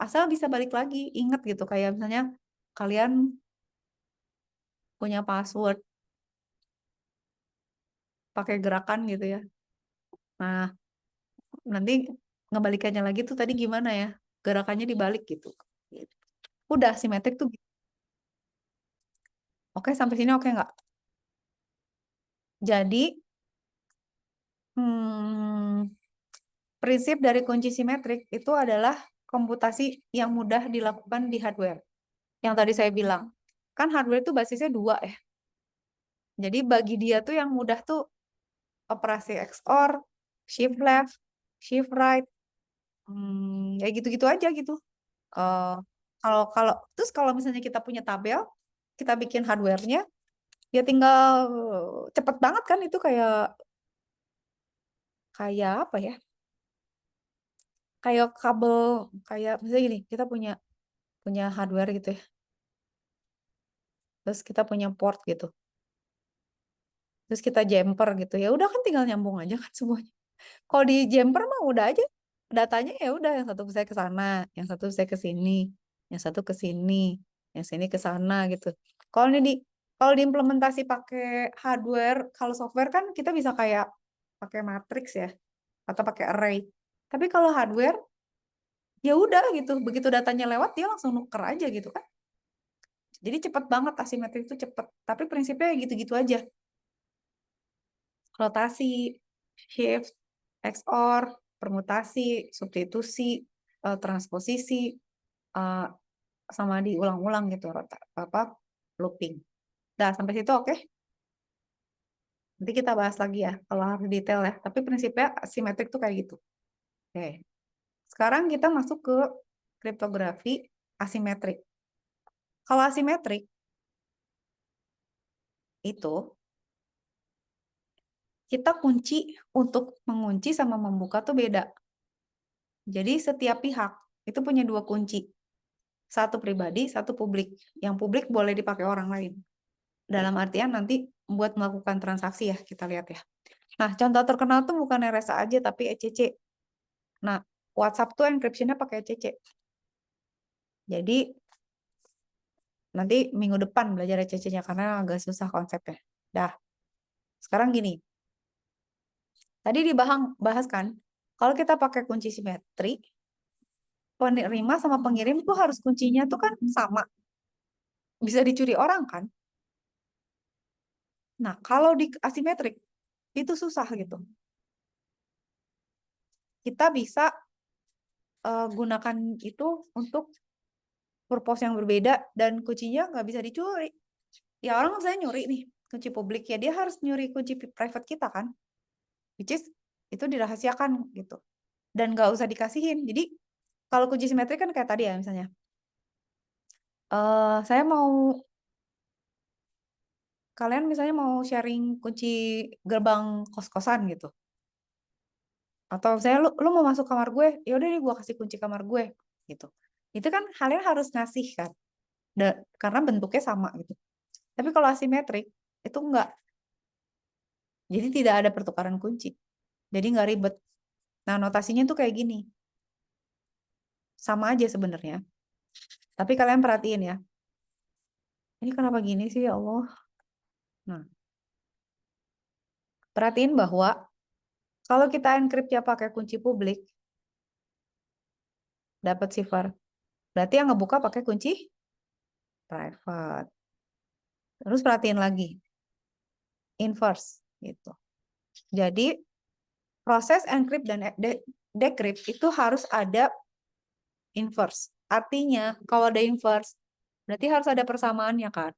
asal bisa balik lagi. Ingat gitu, kayak misalnya kalian punya password pakai gerakan gitu ya. Nah, nanti ngebalikannya lagi tuh tadi gimana ya? Gerakannya dibalik gitu. Udah simetrik tuh. Oke, sampai sini oke nggak? Jadi, prinsip dari kunci simetrik itu adalah komputasi yang mudah dilakukan di hardware. Yang tadi saya bilang, kan hardware itu basisnya 2 ya. Jadi bagi dia tuh yang mudah tuh operasi XOR, shift left, shift right, ya gitu-gitu aja gitu. Eh, kalau kalau terus kalau misalnya kita punya tabel, kita bikin hardware-nya, Ya tinggal cepet banget kan itu kayak apa ya? Kayak kabel, kayak misalnya gini, kita punya hardware gitu ya. Terus kita punya port gitu. Terus kita jumper gitu. Ya udah kan tinggal nyambung aja kan semuanya. Kalau di jumper mah udah aja datanya ya udah yang satu saya ke sana, yang satu saya ke sini, yang satu ke sini, yang sini ke sana gitu. Kalau ini kalau diimplementasi pakai hardware, kalau software kan kita bisa kayak pakai matrix ya atau pakai array. Tapi kalau hardware ya udah gitu, begitu datanya lewat dia langsung nuker aja gitu kan. Jadi cepet banget asimetrik itu cepet. Tapi prinsipnya gitu-gitu aja. Rotasi, shift, XOR, permutasi, substitusi, transposisi, eh, sama diulang-ulang gitu, looping. Nah, sampai situ oke. Nanti kita bahas lagi ya, kalau harus detail ya. Tapi prinsipnya asimetrik tuh kayak gitu. Oke. Sekarang kita masuk ke kriptografi asimetrik. Kalau asimetrik itu kita kunci untuk mengunci sama membuka tuh beda. Jadi setiap pihak itu punya dua kunci. Satu pribadi, satu publik. Yang publik boleh dipakai orang lain. Dalam artian nanti buat melakukan transaksi ya, kita lihat ya. Nah, contoh terkenal tuh bukan RSA aja, tapi ECC. Nah, WhatsApp tuh encryption-nya pakai ECC. Jadi, nanti minggu depan belajar ECC-nya, karena agak susah konsepnya. Dah, sekarang gini. Tadi dibahas kan, kalau kita pakai kunci simetri, penerima sama pengirim tuh harus kuncinya tuh kan sama. Bisa dicuri orang kan? Nah, kalau di asimetrik, itu susah gitu. Kita bisa gunakan itu untuk purpose yang berbeda dan kuncinya nggak bisa dicuri. Ya orang saya nyuri nih kunci publik ya dia harus nyuri kunci private kita kan, which is itu dirahasiakan gitu dan nggak usah dikasihin. Jadi kalau kunci simetrik kan kayak tadi ya misalnya, saya mau kalian misalnya mau sharing kunci gerbang kos-kosan gitu, atau saya lu mau masuk kamar gue, ya udah deh gue kasih kunci kamar gue gitu. Itu kan kalian harus ngasih kan, karena bentuknya sama gitu. Tapi kalau asimetrik itu enggak. Jadi tidak ada pertukaran kunci. Jadi nggak ribet. Nah, notasinya tuh kayak gini. Sama aja sebenarnya. Tapi kalian perhatiin ya. Ini kenapa gini sih ya Allah? Nah, perhatiin bahwa kalau kita enkriptnya pakai kunci publik, dapat cipher. Berarti yang ngebuka pakai kunci private. Terus perhatiin lagi. Inverse gitu. Jadi proses encrypt dan decrypt itu harus ada inverse. Artinya kalau ada inverse berarti harus ada persamaannya kan.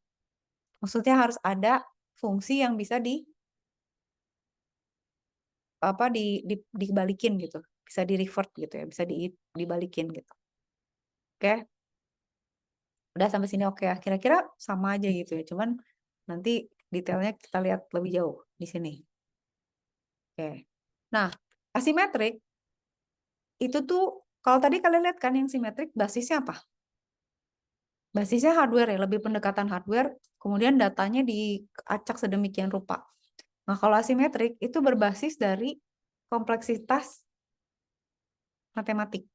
Maksudnya harus ada fungsi yang bisa dibalikin gitu. Bisa di revert gitu ya, bisa dibalikin gitu. Oke. Udah sampai sini oke ya. Kira-kira sama aja gitu ya. Cuman nanti detailnya kita lihat lebih jauh di sini. Oke. Nah, asimetrik itu tuh kalau tadi kalian lihat kan yang simetrik basisnya apa? Basisnya hardware ya, lebih pendekatan hardware, kemudian datanya diacak sedemikian rupa. Nah, kalau asimetrik itu berbasis dari kompleksitas matematik.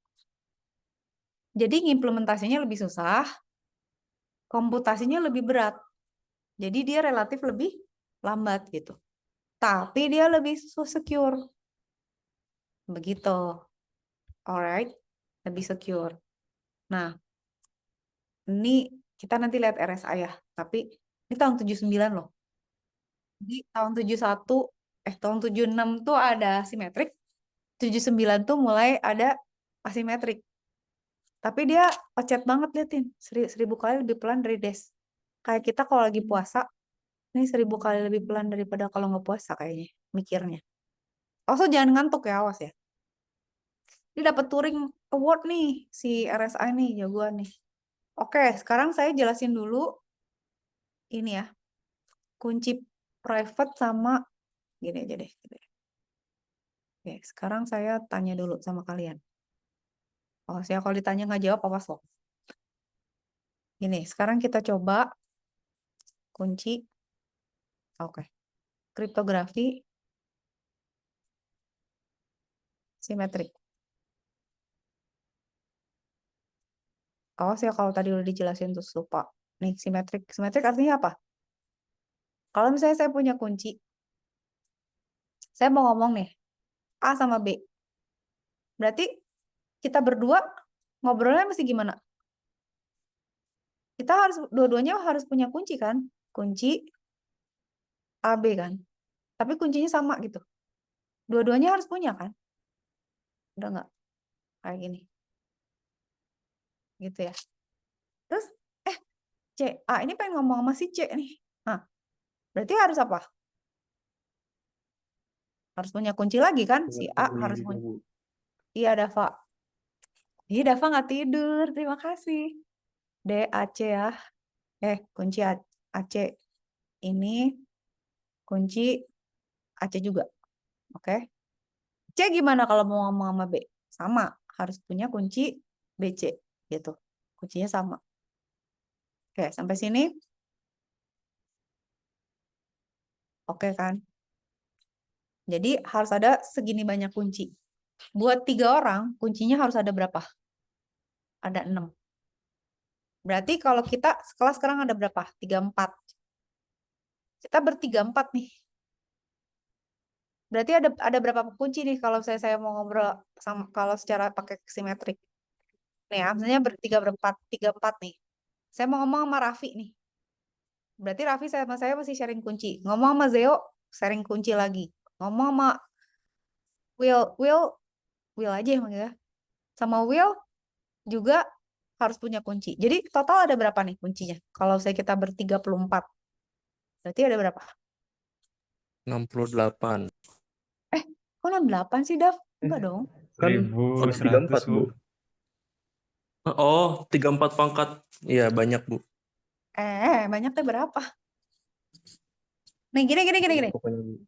Jadi implementasinya lebih susah, komputasinya lebih berat. Jadi dia relatif lebih lambat gitu. Tapi dia lebih secure. Begitu. Alright, lebih secure. Nah, ini kita nanti lihat RSA ya. Tapi ini tahun 79 loh. Jadi tahun 71, tahun 76 tuh ada simetrik. 79 tuh mulai ada asimetrik. Tapi dia ocet banget liatin. 1000 kali lebih pelan dari Des. Kayak kita kalau lagi puasa, ini 1000 kali lebih pelan daripada kalau nggak puasa kayaknya mikirnya. Also jangan ngantuk ya, awas ya. Ini dapat Turing Award nih si RSI nih, jagoan nih. Oke, sekarang saya jelasin dulu ini ya. kunci private sama gini aja deh. Oke, sekarang saya tanya dulu sama kalian. Oh, saya kalau ditanya nggak jawab, awas loh. Gini, sekarang kita coba kunci. Oke. Kriptografi simetrik. Awas ya kalau tadi udah dijelasin terus lupa. Nih, simetrik. Simetrik artinya apa? Kalau misalnya saya punya kunci, saya mau ngomong nih, A sama B. Berarti kita berdua ngobrolnya mesti gimana? Kita harus, dua-duanya harus punya kunci kan? Kunci A, B kan? Tapi kuncinya sama gitu. Dua-duanya harus punya kan? Udah nggak? Kayak gini. Gitu ya. Terus, C, A ini pengen ngomong sama si C nih. Nah, berarti harus apa? Harus punya kunci lagi kan? Si A harus punya. Iya, Dava. Iya, Dava nggak tidur. Terima kasih. D, A, C ya. Kunci AC ini kunci AC juga. Oke. C gimana kalau mau ngomong sama B? Sama. Harus punya kunci BC. Gitu. Kuncinya sama. Oke, sampai sini. Oke kan? Jadi harus ada segini banyak kunci. Buat 3 orang, kuncinya harus ada berapa? Ada 6. Berarti kalau kita kelas sekarang ada berapa? 34. Kita bertiga 4 nih. Berarti ada berapa kunci nih kalau saya mau ngobrol sama kalau secara pakai simetrik. Nih ya, misalnya bertiga berempat, 3-4 nih. Saya mau ngomong sama Raffi nih. Berarti Raffi sama saya masih sharing kunci. Ngomong sama Zeo, sharing kunci lagi. Ngomong sama Will aja ya manggilnya. Sama Will juga harus punya kunci. Jadi total ada berapa nih kuncinya? Kalau kita ber-34. Berarti ada berapa? 68. Kok 68 sih, Dav? Enggak dong. Kan 1100, 34, Bu. Oh, 34 pangkat. Iya, banyak, Bu. Banyaknya berapa? Nih, gini. Pokoknya, Bu.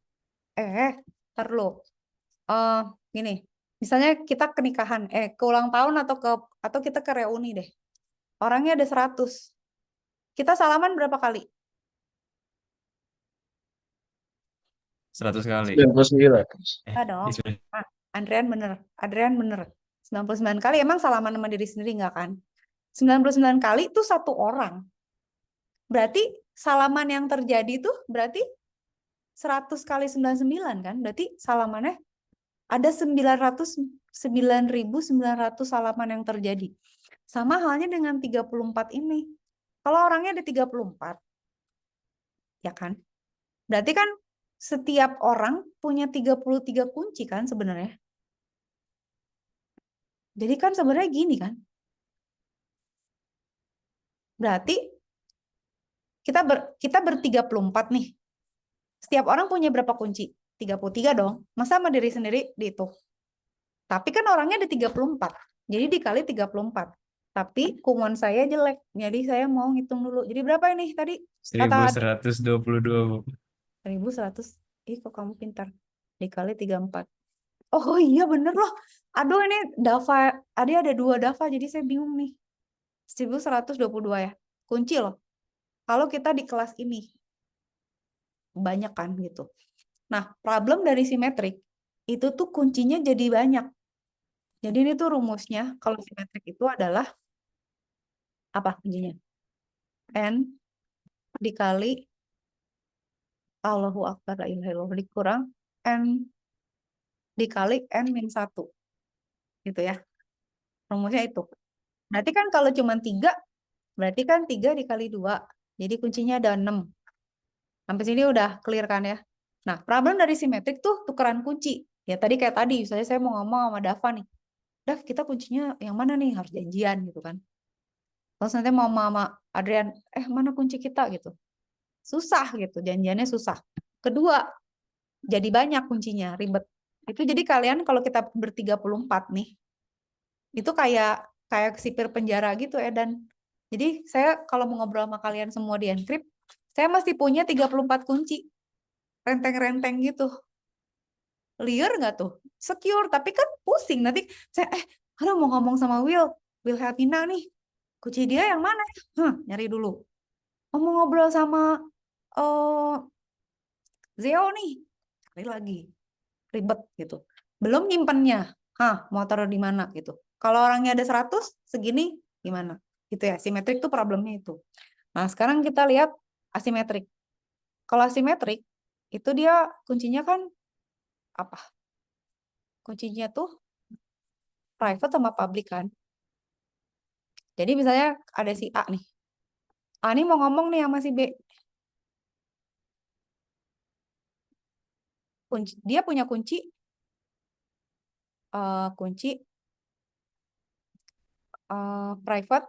Ntar dulu. Gini. Misalnya kita ke nikahan, ke ulang tahun atau kita ke reuni deh. Orangnya ada 100. Kita salaman berapa kali? 100 kali. 99. Enggak dong. Adrian bener. 99 kali emang salaman sama diri sendiri enggak kan? 99 kali itu satu orang. Berarti salaman yang terjadi tuh berarti 100 kali 99 kan? Berarti salamannya ada 9.900 salaman yang terjadi. Sama halnya dengan 34 ini. Kalau orangnya ada 34, ya kan? Berarti kan setiap orang punya 33 kunci kan sebenarnya. Jadi kan sebenarnya gini kan. Berarti kita ber-34 nih. Setiap orang punya berapa kunci? 33 dong. Masa sama diri sendiri dihitung? Tapi kan orangnya ada 34. Jadi dikali 34. Tapi kumon saya jelek. Jadi saya mau ngitung dulu. Jadi berapa ini tadi? Kata 1122, Bu. 1100. Kok kamu pintar. Dikali 34. Oh iya bener loh. Aduh ini Dava. Ada 2 Dava. Jadi saya bingung nih. 1122 ya. Kunci loh. Kalau kita di kelas ini. Banyak kan gitu. Nah, problem dari simetrik. Itu tuh kuncinya jadi banyak. Jadi ini tuh rumusnya. Kalau simetrik itu adalah. Apa kuncinya? N dikali Allahu Akbar la ilaha illallah dikurang N dikali N-1. Gitu ya. Rumusnya itu. Berarti kan kalau cuma 3, berarti kan 3 dikali 2. Jadi kuncinya ada 6. Sampai sini udah clear kan ya. Nah, problem dari simetrik tuh tukeran kunci. Ya tadi kayak tadi, misalnya saya mau ngomong sama Dava nih. Dav, kita kuncinya yang mana nih? Harus janjian gitu kan. Terus nanti mau sama Adrian, mana kunci kita gitu. Susah gitu, janjiannya susah. Kedua, jadi banyak kuncinya, ribet. Itu jadi kalian kalau kita ber-34 nih, itu kayak sipir penjara gitu ya. Dan jadi saya kalau mau ngobrol sama kalian semua di Encrypt, Saya masih punya 34 kunci. Renteng-renteng gitu. Liar nggak tuh? Secure, tapi kan pusing. Nanti saya, aduh mau ngomong sama Will Helpina nih. Kunci dia yang mana? Nyari dulu. Mau ngobrol sama Zeo nih. Cari lagi. Ribet gitu. Belum nyimpennya. Mau taruh di mana gitu. Kalau orangnya ada 100, segini gimana? Gitu ya, simetrik tuh problemnya itu. Nah, sekarang kita lihat asimetrik. Kalau asimetrik, itu dia kuncinya kan apa? Kuncinya tuh private sama public kan. Jadi misalnya ada si A nih. A nih mau ngomong nih sama si B. Dia punya kunci private.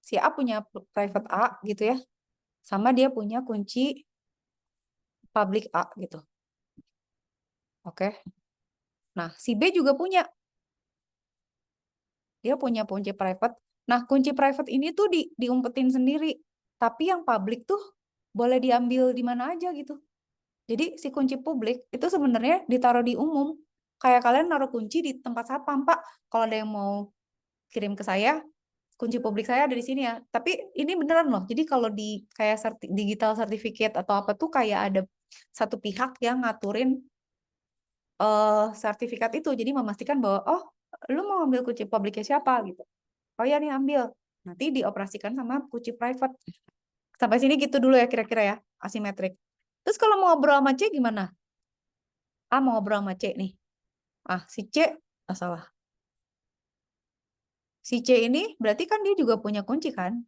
Si A punya private A gitu ya. Sama dia punya kunci public A gitu. Oke. Nah, si B juga punya. Dia punya kunci private. Nah, kunci private ini tuh diumpetin sendiri. Tapi yang public tuh boleh diambil di mana aja gitu. Jadi si kunci publik itu sebenarnya ditaruh di umum. Kayak kalian naruh kunci di tempat satpam, Pak. Kalau ada yang mau kirim ke saya, kunci publik saya ada di sini ya. Tapi ini beneran loh. Jadi kalau di kayak digital certificate atau apa tuh kayak ada satu pihak yang ngaturin sertifikat itu. Jadi memastikan bahwa oh, lu mau ambil kunci publiknya siapa gitu. Oh ya nih ambil. Nanti dioperasikan sama kunci private. Sampai sini gitu dulu ya kira-kira ya, asimetrik. Terus kalau mau ngobrol sama C gimana? A mau ngobrol sama C nih. Si C, salah. Si C ini berarti kan dia juga punya kunci kan?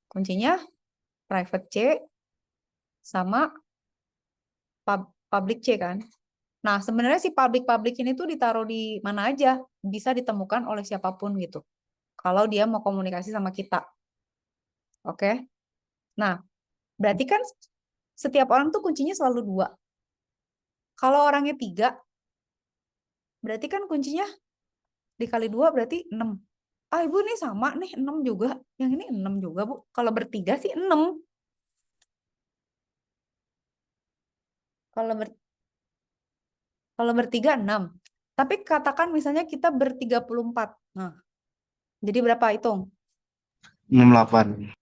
Kuncinya private C sama public C kan? Nah, sebenarnya si public ini tuh ditaruh di mana aja, bisa ditemukan oleh siapapun gitu. Kalau dia mau komunikasi sama kita. Oke? Nah, berarti kan setiap orang tuh kuncinya selalu 2. Kalau orangnya 3, berarti kan kuncinya dikali 2 berarti 6. Ibu nih sama nih 6 juga. Yang ini 6 juga, Bu. Kalau bertiga sih 6. Kalau bertiga 6. Tapi katakan misalnya kita ber-34. Nah, jadi berapa hitung? 68.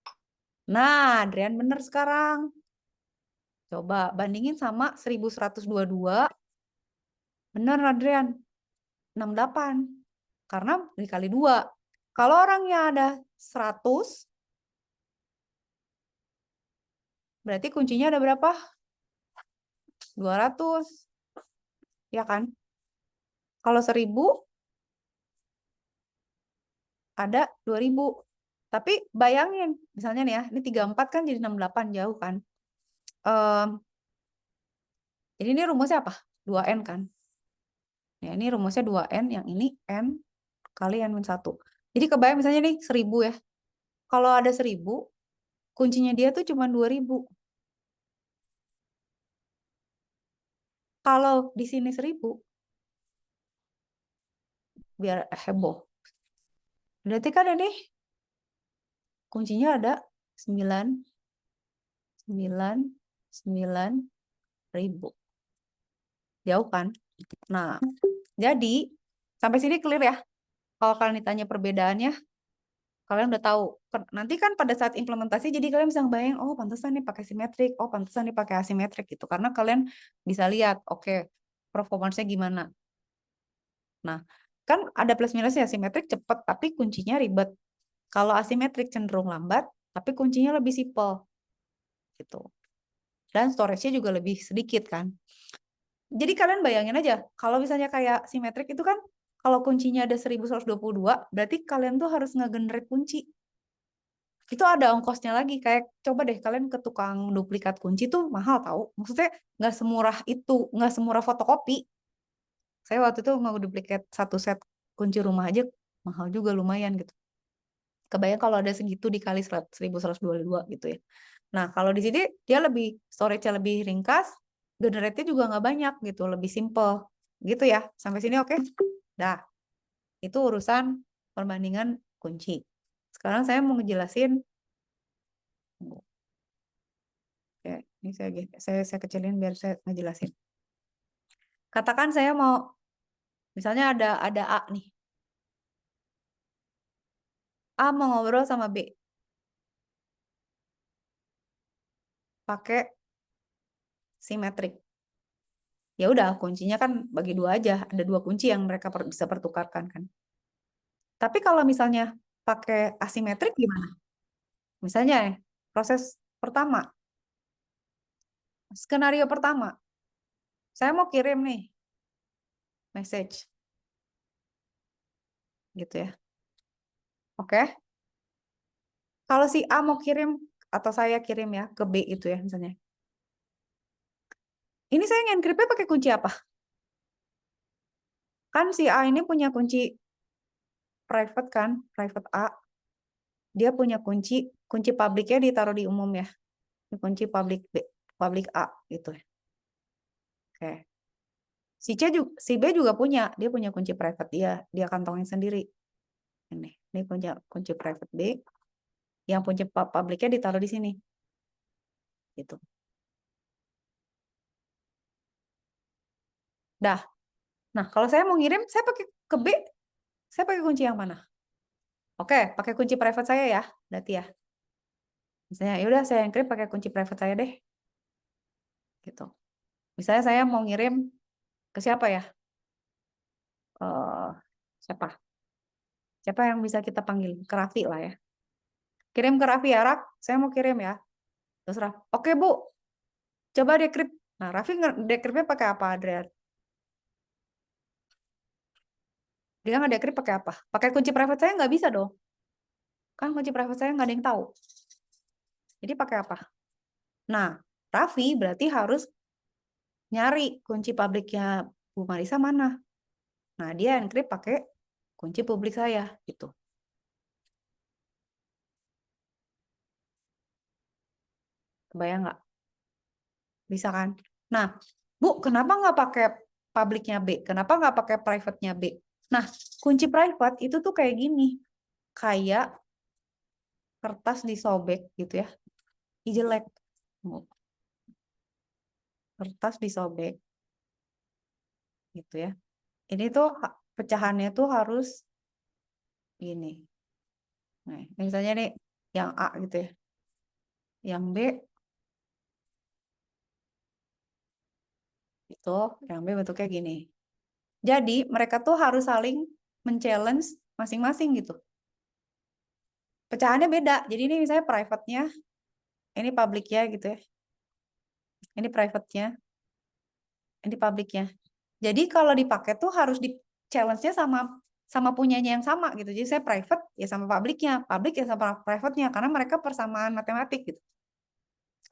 Nah, Adrian bener sekarang. Coba bandingin sama 1122. Bener, Adrian. 68. Karena dikali 2. Kalau orangnya ada 100, berarti kuncinya ada berapa? 200. Ya kan? Kalau 1000, ada 2000. Tapi bayangin, misalnya nih ya, ini 34 kan jadi 68, jauh kan? Jadi ini rumusnya apa? 2N kan? Ya, ini rumusnya 2N, yang ini N kali N-1. Jadi kebayang misalnya nih 1000 ya. Kalau ada 1000, kuncinya dia tuh cuma 2000. Kalau di sini 1000, biar heboh. Berarti kan ini kuncinya ada 9.000. Jauh kan? Nah, jadi sampai sini clear ya. Kalau kalian ditanya perbedaannya, kalian udah tahu. Nanti kan pada saat implementasi, jadi kalian bisa ngebayang, oh pantesan nih pakai simetrik, oh pantesan nih pakai asimetrik gitu. Karena kalian bisa lihat, oke, performance-nya gimana. Nah, kan ada plus minusnya, simetrik cepat, tapi kuncinya ribet. Kalau asimetrik cenderung lambat, tapi kuncinya lebih simple. Gitu. Dan storage-nya juga lebih sedikit kan. Jadi kalian bayangin aja, kalau misalnya kayak simetrik itu kan, kalau kuncinya ada 1122, berarti kalian tuh harus nge-generate kunci. Itu ada ongkosnya lagi. Kayak coba deh kalian ke tukang duplikat kunci tuh mahal tahu. Maksudnya nggak semurah itu, nggak semurah fotokopi. Saya waktu itu nge-duplikat satu set kunci rumah aja mahal juga lumayan gitu. Kebayang kalau ada segitu dikali 1122 gitu ya. Nah, kalau di sini dia lebih storage-nya lebih ringkas, generate-nya juga nggak banyak gitu, lebih simple. Gitu ya. Sampai sini oke? Dah. Itu urusan perbandingan kunci. Sekarang saya mau ngejelasin. Ini saya kecilin biar saya ngejelasin. Katakan saya mau, misalnya ada A nih. A mau ngobrol sama B. Pakai simetrik. Ya udah, kuncinya kan bagi dua aja. Ada dua kunci yang mereka bisa pertukarkan kan. Tapi kalau misalnya pakai asimetrik gimana? Misalnya proses pertama, skenario pertama, saya mau kirim nih message, gitu ya. Oke. Kalau si A mau kirim atau saya kirim ya ke B itu ya misalnya. Ini saya nge-encrypt-nya pakai kunci apa? Kan si A ini punya kunci private kan, private A. Dia punya kunci publiknya ditaruh di umum ya. Kunci public B, public A gitu ya. Oke. Si B juga punya, dia punya kunci private dia kantongin sendiri. Ini punya kunci private B, yang kunci publiknya ditaruh di sini. Gitu. Dah. Nah, kalau saya mau ngirim, saya pakai ke B, saya pakai kunci yang mana? Oke, pakai kunci private saya ya, berarti ya. Misalnya, yaudah saya encrypt pakai kunci private saya deh. Gitu. Misalnya saya mau ngirim ke siapa ya? Eh, siapa? Siapa yang bisa kita panggil? Ke Raffi lah ya. Kirim ke Raffi ya, Raf. Saya mau kirim ya. Terus Raf, oke Bu, coba decrypt. Nah, Raffi decryptnya pakai apa, Adrian? Dia nggak decrypt pakai apa? Pakai kunci private saya nggak bisa dong. Kan kunci private saya nggak ada yang tahu. Jadi pakai apa? Nah, Raffi berarti harus nyari kunci publiknya Bu Marisa mana. Nah, dia encrypt pakai kunci publik saya gitu. Kebayang nggak? Bisa kan? Nah, Bu, kenapa nggak pakai publiknya B? Kenapa nggak pakai private-nya B? Nah, kunci private itu tuh kayak gini. Kayak kertas disobek gitu ya. Ih, jelek. Kertas disobek gitu ya. Ini tuh pecahannya tuh harus gini. Nah, misalnya nih yang A gitu ya. Yang B itu, yang B bentuknya gini. Jadi mereka tuh harus saling men-challenge masing-masing gitu. Pecahannya beda. Jadi ini misalnya private-nya, ini public-nya gitu ya. Ini private-nya, ini public-nya. Jadi kalau dipakai tuh harus di challenge-nya sama punyanya yang sama gitu. Jadi saya private ya sama public-nya, public ya sama private-nya karena mereka persamaan matematik gitu.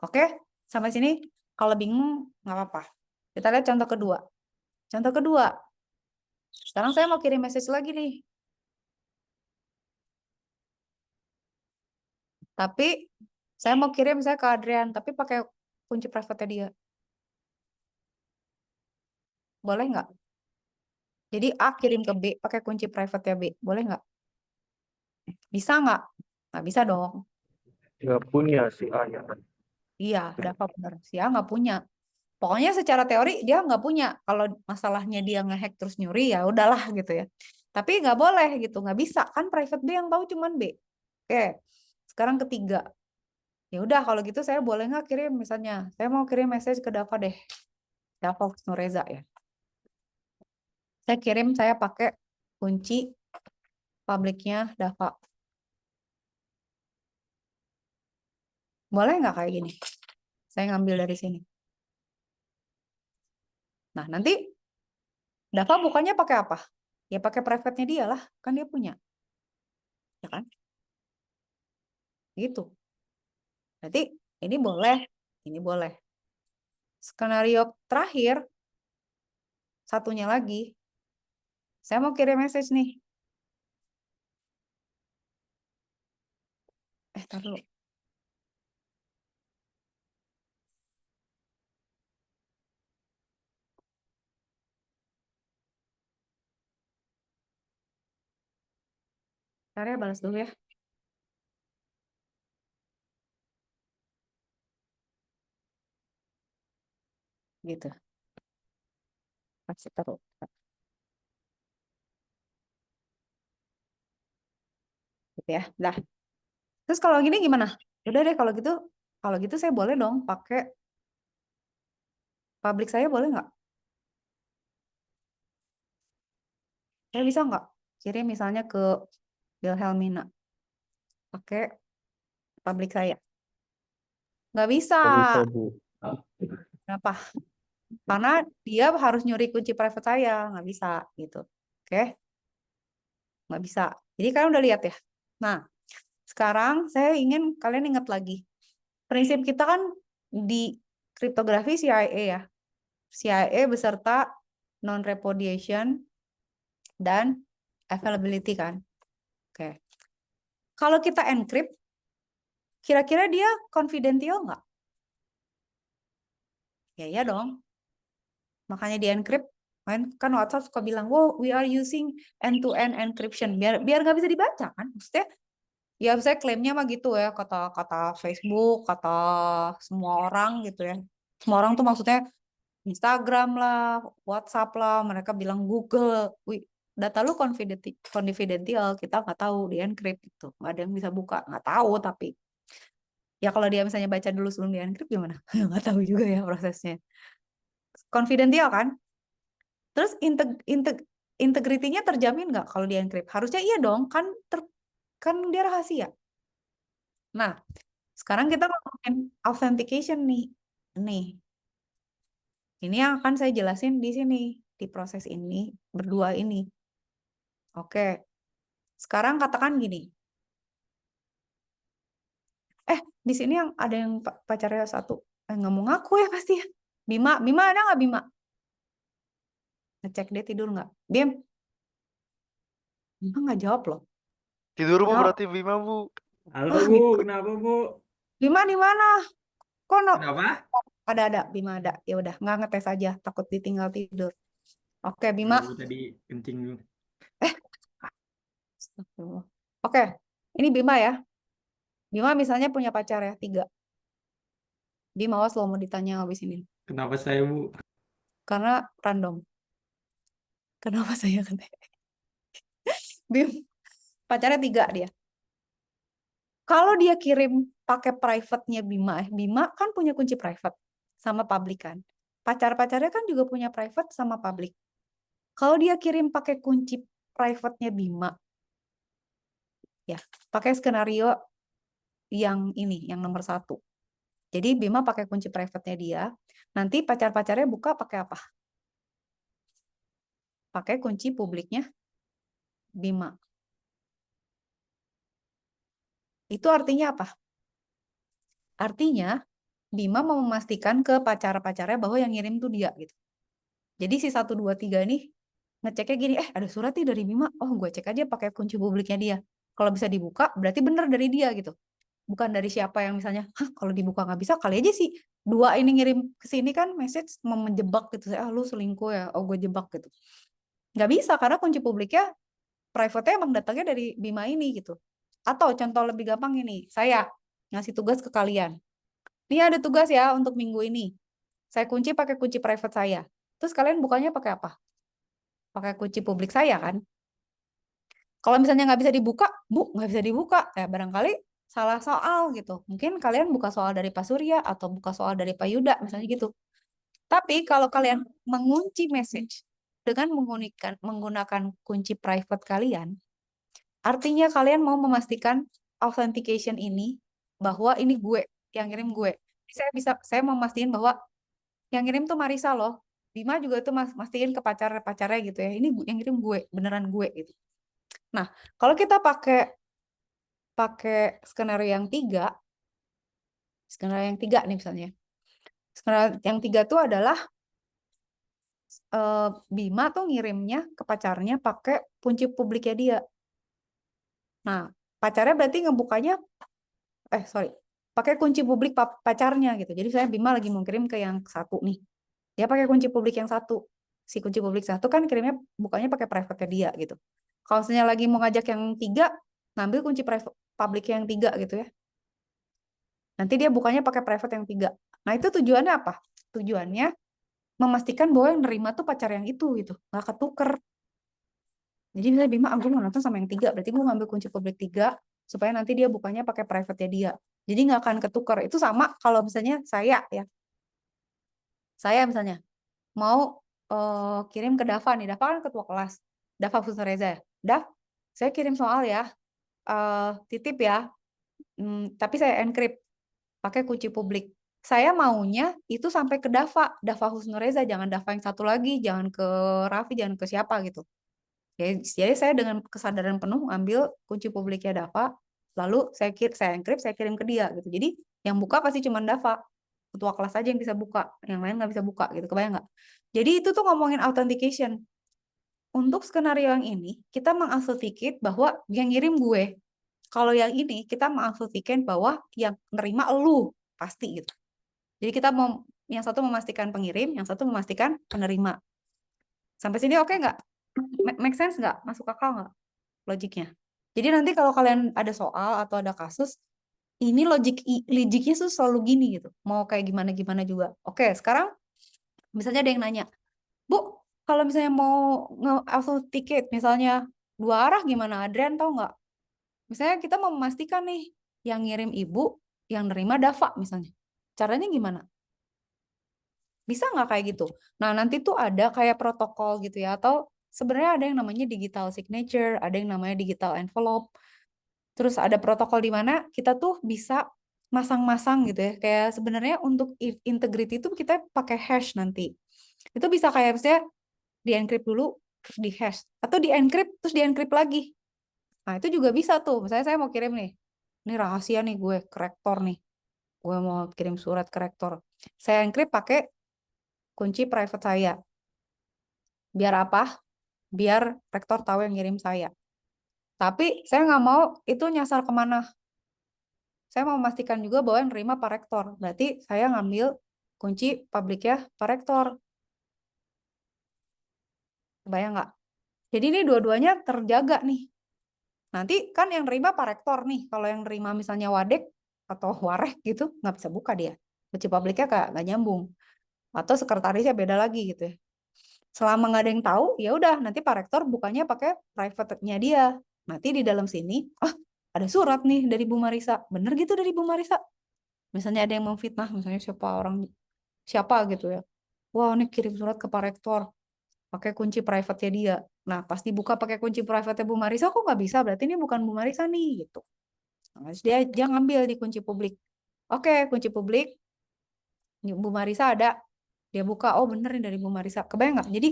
Oke, sampai sini kalau bingung nggak apa-apa. Kita lihat contoh kedua. Contoh kedua, sekarang saya mau kirim message lagi nih. Tapi saya mau kirim saya ke Adrian, tapi pakai kunci private dia. Boleh nggak? Jadi A kirim ke B pakai kunci private B. Boleh nggak? Bisa nggak? Nggak bisa dong. Nggak punya si A ya. Iya, berapa benar? Si A nggak punya. Pokoknya secara teori dia nggak punya. Kalau masalahnya dia ngehack terus nyuri ya udahlah gitu ya. Tapi nggak boleh gitu, nggak bisa kan private B yang tahu cuman B. Oke, sekarang ketiga. Ya udah kalau gitu saya boleh nggak kirim misalnya, saya mau kirim message ke Dava deh, Dava Nureza ya. Saya kirim saya pakai kunci publiknya Dava. Boleh nggak kayak gini? Saya ngambil dari sini. Nah nanti Dava bukannya pakai apa? Ya pakai private-nya dia lah, kan dia punya, ya kan? Gitu. Berarti ini boleh, ini boleh. Skenario terakhir, satunya lagi, saya mau kirim message nih. Tar dulu. Ntar ya, balas dulu ya. gitu. Kasih taruh. Gitu ya. Nah, terus kalau gini gimana? Udah deh kalau gitu saya boleh dong pakai publik saya boleh nggak? Saya bisa nggak kirim misalnya ke Wilhelmina pakai publik saya? Nggak bisa. Nggak bisa, Bu. Kenapa? Karena dia harus nyuri kunci private saya, nggak bisa gitu. Oke, nggak bisa. Jadi kalian udah lihat ya. Nah, sekarang saya ingin kalian ingat lagi. Prinsip kita kan di kriptografi CIA ya. CIA beserta non-repudiation dan availability kan. Oke. Kalau kita encrypt, kira-kira dia confidential nggak? Ya iya dong. Makanya di encrypt, kan WhatsApp suka bilang, wow, we are using end-to-end encryption. Biar nggak bisa dibaca kan. Maksudnya, ya saya klaimnya mah gitu ya, kata Facebook, kata semua orang gitu ya. Semua orang tuh maksudnya Instagram lah, WhatsApp lah, mereka bilang Google, data lu confidential, kita nggak tahu di encrypt gitu, nggak ada yang bisa buka, nggak tahu tapi ya kalau dia misalnya baca dulu sebelum di encrypt gimana? Nggak tahu juga ya prosesnya. Confidential kan? Terus integritinya terjamin nggak kalau di encrypt? Harusnya iya dong, kan dia rahasia. Nah, sekarang kita ngomongin authentication nih. Nih, ini yang akan saya jelasin di sini, di proses ini, berdua ini. Oke, sekarang katakan gini. Di sini yang ada yang pacarnya satu. Nggak mau ngaku ya pasti ya. Bima ada nggak Bima? Ngecek dia tidur nggak? Bim, Bima nggak jawab loh. Tidur Bu Jawab. berarti Bima Bu. Halo Ah, Bu, kenapa Bu? Bima di mana? Kok no? Kenapa? Ada, Bima ada. Ya udah, nggak ngetes aja, takut ditinggal tidur. Oke, Bima. Bu tadi kencing dulu. Astagfirullah. Oke, ini Bima ya. Bima misalnya punya pacar ya, 3. Bima awas lo mau ditanya habis ini. Kenapa saya Bu? Karena random. Kenapa saya kena? Bim, pacarnya 3 dia. Kalau dia kirim pakai private-nya Bima kan punya kunci private sama public kan. Pacar-pacarnya kan juga punya private sama public. Kalau dia kirim pakai kunci private-nya Bima, ya pakai skenario yang ini, yang nomor 1. Jadi Bima pakai kunci private-nya dia, nanti pacar-pacarnya buka pakai apa? Pakai kunci publiknya Bima. Itu artinya apa? Artinya Bima mau memastikan ke pacar-pacarnya bahwa yang ngirim tuh dia gitu. Jadi si 1, 2, 3 nih ngeceknya gini, ada surat nih dari Bima, oh gue cek aja pakai kunci publiknya dia. Kalau bisa dibuka berarti bener dari dia gitu. Bukan dari siapa yang misalnya, kalau dibuka nggak bisa, kali aja sih 2 ini ngirim ke sini kan message mau menjebak gitu. Lu selingkuh ya, oh gue jebak gitu. Nggak bisa karena kunci publiknya private-nya emang datangnya dari Bima ini gitu. Atau contoh lebih gampang ini, saya ngasih tugas ke kalian. Ini ada tugas ya untuk minggu ini. Saya kunci pakai kunci private saya. Terus kalian bukanya pakai apa? Pakai kunci publik saya kan? Kalau misalnya nggak bisa dibuka, nggak bisa dibuka. Ya barangkali salah soal gitu. Mungkin kalian buka soal dari Pak Surya atau buka soal dari Pak Yuda misalnya gitu. Tapi kalau kalian mengunci message dengan menggunakan kunci private kalian, artinya kalian mau memastikan authentication ini bahwa ini gue yang kirim gue. Saya mau mastiin bahwa yang kirim tuh Marisa loh. Bima juga itu mastiin ke pacarnya gitu ya. Ini yang kirim gue, beneran gue gitu. Nah, kalau kita pakai skenario yang 3, nih misalnya. Skenario yang 3 tuh adalah Bima tuh ngirimnya ke pacarnya pakai kunci publiknya dia. Nah, pacarnya berarti ngebukanya, pakai kunci publik pacarnya gitu. Jadi saya Bima lagi mau kirim ke yang 1 nih. Dia pakai kunci publik yang 1. Si kunci publik 1 kan kirimnya bukanya pakai private dia gitu. Kalau misalnya lagi mau ngajak yang 3, ngambil kunci publik yang 3 gitu ya. Nanti dia bukanya pakai private yang 3. Nah, itu tujuannya apa? Tujuannya memastikan bahwa yang nerima tuh pacar yang itu gitu, nggak ketuker. Jadi misalnya Bima, aku mau nonton sama yang 3, berarti gue ngambil kunci publik 3 supaya nanti dia bukanya pakai private-nya dia. Jadi nggak akan ketuker. Itu sama kalau misalnya saya ya, saya misalnya mau kirim ke Dava nih, Dava kan ketua kelas, Dava Husnureza ya, Dav, saya kirim soal ya, titip ya, tapi saya encrypt pakai kunci publik. Saya maunya itu sampai ke Dava Husnureza, jangan Dava yang satu lagi, jangan ke Raffi, jangan ke siapa gitu. Jadi saya dengan kesadaran penuh ambil kunci publiknya Dava, lalu saya encrypt, saya kirim ke dia gitu. Jadi yang buka pasti cuma Dava, ketua kelas aja yang bisa buka, yang lain nggak bisa buka gitu. Kebayang nggak? Jadi itu tuh ngomongin authentication. Untuk skenario yang ini kita mengauthenticate bahwa yang ngirim gue. Kalau yang ini kita mengauthenticate bahwa yang nerima elu pasti gitu. Jadi kita mau yang satu memastikan pengirim, yang satu memastikan penerima. Sampai sini oke nggak? Make sense nggak? Masuk akal nggak logiknya? Jadi nanti kalau kalian ada soal atau ada kasus, ini logiknya tuh selalu gini gitu. Mau kayak gimana-gimana juga. Oke, sekarang misalnya ada yang nanya, Bu, kalau misalnya mau nge-authenticate, misalnya 2 arah gimana? Adrian tahu nggak? Misalnya kita mau memastikan nih, yang ngirim ibu, yang nerima Dava misalnya. Caranya gimana? Bisa nggak kayak gitu? Nah, nanti tuh ada kayak protokol gitu ya, atau sebenarnya ada yang namanya digital signature, ada yang namanya digital envelope. Terus ada protokol di mana kita tuh bisa masang-masang gitu ya. Kayak sebenarnya untuk integrity itu kita pakai hash nanti. Itu bisa kayak misalnya di-encrypt dulu, terus di-hash. Atau di-encrypt, terus di-encrypt lagi. Nah, itu juga bisa tuh. Misalnya saya mau kirim nih. Ini rahasia nih gue, ke rektor nih. Gue mau kirim surat ke rektor. Saya encrypt pakai kunci private saya. Biar apa? Biar rektor tahu yang ngirim saya. Tapi saya nggak mau itu nyasar kemana. Saya mau memastikan juga bahwa yang nerima Pak Rektor. Berarti saya ngambil kunci publiknya Pak Rektor. Bayang nggak? Jadi ini dua-duanya terjaga nih. Nanti kan yang nerima Pak Rektor nih. Kalau yang nerima misalnya Wadek atau Warek gitu, nggak bisa buka dia. Kunci publiknya nggak nyambung. Atau sekretarisnya beda lagi gitu ya. Selama nggak ada yang tahu, ya udah nanti Pak Rektor bukanya pakai private-nya dia. Nanti di dalam sini, ada surat nih dari Bu Marisa. Bener gitu dari Bu Marisa. Misalnya ada yang memfitnah, misalnya siapa gitu ya. Wah, ini kirim surat ke Pak Rektor pakai kunci private-nya dia. Nah, pasti buka pakai kunci private-nya Bu Marisa kok nggak bisa? Berarti ini bukan Bu Marisa nih gitu. Nah, dia ngambil di kunci publik. Oke, kunci publik Bu Marisa ada. Dia buka, oh bener nih dari Bu Marisa. Kebayang nggak? Jadi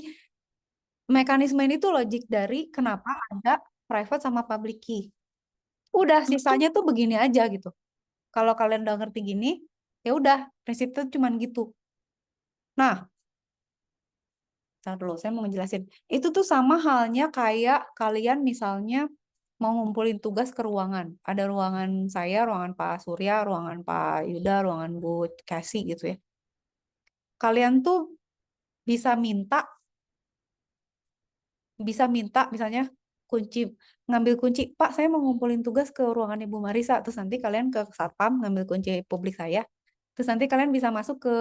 mekanisme ini tuh logik dari kenapa ada private sama public key. Udah, sisanya tuh begini aja gitu. Kalau kalian udah ngerti gini, ya udah, prinsipnya cuma gitu. Nah, dulu, saya mau ngejelasin. Itu tuh sama halnya kayak kalian misalnya mau ngumpulin tugas ke ruangan. Ada ruangan saya, ruangan Pak Surya, ruangan Pak Yuda, ruangan Bu Kasih gitu ya. Kalian tuh bisa minta misalnya ngambil kunci, Pak saya mau ngumpulin tugas ke ruangan Ibu Marisa, terus nanti kalian ke satpam ngambil kunci publik saya, terus nanti kalian bisa masuk ke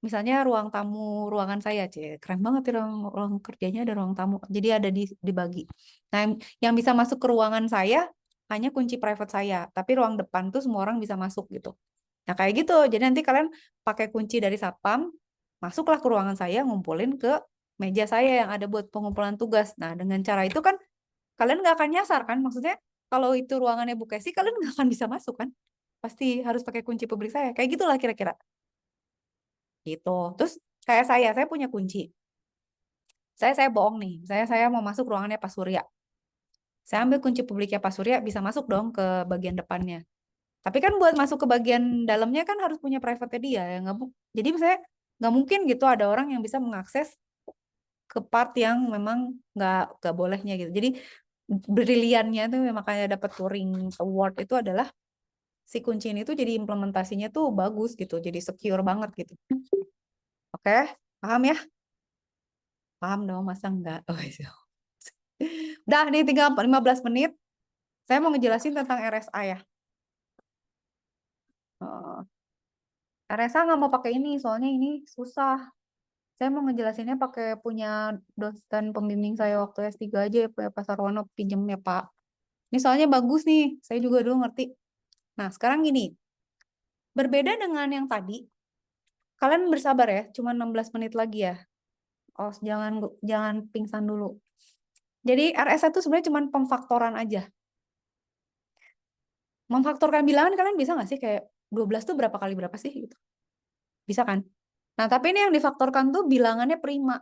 misalnya ruang tamu ruangan saya, keren banget ya ruang kerjanya ada ruang tamu, jadi ada dibagi. Nah, yang bisa masuk ke ruangan saya hanya kunci private saya, tapi ruang depan tuh semua orang bisa masuk gitu. Nah kayak gitu, jadi nanti kalian pakai kunci dari satpam, masuklah ke ruangan saya, ngumpulin ke meja saya yang ada buat pengumpulan tugas. Nah, dengan cara itu kan kalian nggak akan nyasar kan? Maksudnya kalau itu ruangannya Bu Kesi, kalian nggak akan bisa masuk kan? Pasti harus pakai kunci publik saya. Kayak gitulah kira-kira. Gitu. Terus kayak saya punya kunci. Saya bohong nih. Saya mau masuk ruangannya Pak Surya. Saya ambil kunci publiknya Pak Surya, bisa masuk dong ke bagian depannya. Tapi kan buat masuk ke bagian dalamnya kan harus punya private dia. Ya. Jadi misalnya nggak mungkin gitu ada orang yang bisa mengakses ke part yang memang nggak bolehnya gitu. Jadi briliannya tuh makanya dapat Turing Award itu adalah si kunci ini tuh jadi implementasinya tuh bagus gitu, jadi secure banget gitu. Oke, paham ya? Paham dong, masa enggak? Oh, iya. Udah, nih tinggal 15 menit. Saya mau ngejelasin tentang RSA ya. RSA nggak mau pakai ini, soalnya ini susah. Saya mau ngejelasinnya pakai punya dosen pembimbing saya waktu S3 aja ya, Pak Sarwono, pinjem ya, Pak. Ini soalnya bagus nih, saya juga dulu ngerti. Nah, sekarang gini, berbeda dengan yang tadi, kalian bersabar ya, cuma 16 menit lagi ya. Oh, jangan pingsan dulu. Jadi RSA itu sebenarnya cuma pemfaktoran aja. Memfaktorkan bilangan kalian bisa nggak sih kayak 12 tuh berapa kali berapa sih gitu? Bisa kan? Nah, tapi ini yang difaktorkan tuh bilangannya prima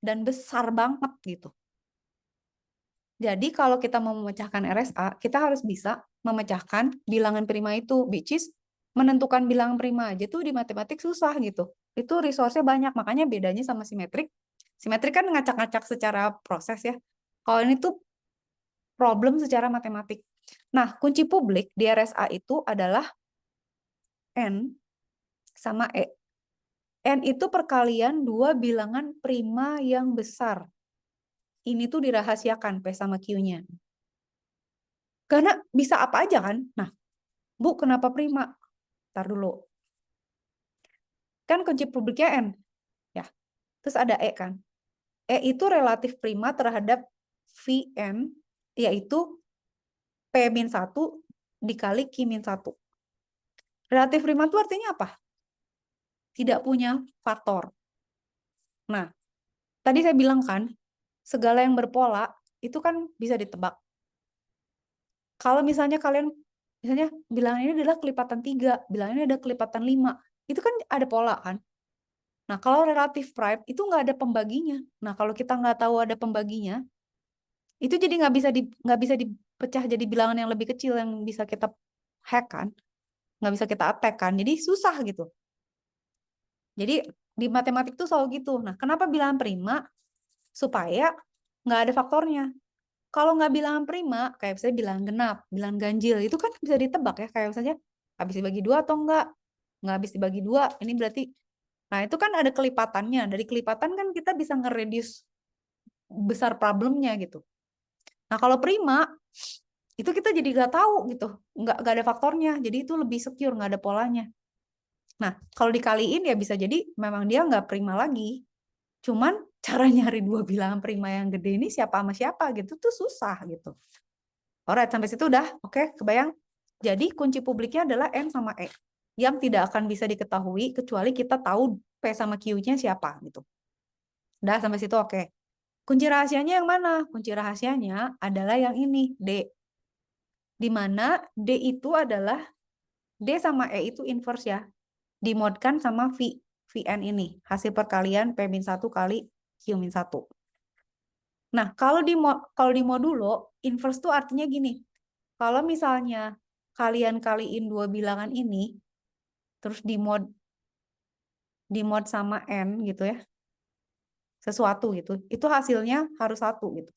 dan besar banget gitu. Jadi kalau kita mau memecahkan RSA, kita harus bisa memecahkan bilangan prima itu, which is menentukan bilangan prima aja tuh di matematik susah gitu. Itu resource-nya banyak, makanya bedanya sama simetrik. Simetrik kan ngacak-ngacak secara proses ya. Kalau ini tuh problem secara matematik. Nah, kunci publik di RSA itu adalah N sama E. N itu perkalian dua bilangan prima yang besar. Ini tuh dirahasiakan P sama Q-nya. Karena bisa apa aja kan? Nah, Bu, kenapa prima? Ntar dulu. Kan kunci publiknya N. Ya. Terus ada E kan. E itu relatif prima terhadap Vn, yaitu P-1 dikali Q-1. Relatif prima itu artinya apa? Tidak punya faktor. Nah, tadi saya bilang kan, segala yang berpola itu kan bisa ditebak. Kalau misalnya kalian, misalnya bilangan ini adalah kelipatan 3, bilangan ini ada kelipatan 5, itu kan ada pola kan? Nah, kalau relatif prime itu nggak ada pembaginya. Nah, kalau kita nggak tahu ada pembaginya, itu jadi nggak bisa dipecah jadi bilangan yang lebih kecil yang bisa kita hack kan, nggak bisa kita attack kan. Jadi susah gitu. Jadi di matematik tuh selalu gitu. Nah, kenapa bilangan prima? Supaya nggak ada faktornya. Kalau nggak bilangan prima, kayak misalnya bilangan genap, bilangan ganjil, itu kan bisa ditebak ya. Kayak misalnya habis dibagi 2 atau enggak. Nggak habis dibagi 2, ini berarti. Nah, itu kan ada kelipatannya. Dari kelipatan kan kita bisa nge-reduce besar problemnya gitu. Nah, kalau prima, itu kita jadi nggak tahu gitu. Nggak ada faktornya. Jadi itu lebih secure, nggak ada polanya. Nah, kalau dikaliin ya bisa jadi memang dia nggak prima lagi. Cuman cara nyari dua bilangan prima yang gede ini siapa sama siapa gitu tuh susah gitu. Alright, sampai situ udah. Oke, kebayang? Jadi kunci publiknya adalah N sama E. Yang tidak akan bisa diketahui kecuali kita tahu P sama Q-nya siapa gitu. Udah sampai situ oke. Kunci rahasianya yang mana? Kunci rahasianya adalah yang ini, D. Di mana D itu adalah D sama E itu inverse ya. Dimodkan sama Vn ini. Hasil perkalian P-1 kali Q-1. Nah, kalau di modulo, inverse itu artinya gini. Kalau misalnya kalian kaliin dua bilangan ini, terus dimod sama N gitu ya, sesuatu gitu, itu hasilnya harus 1 gitu.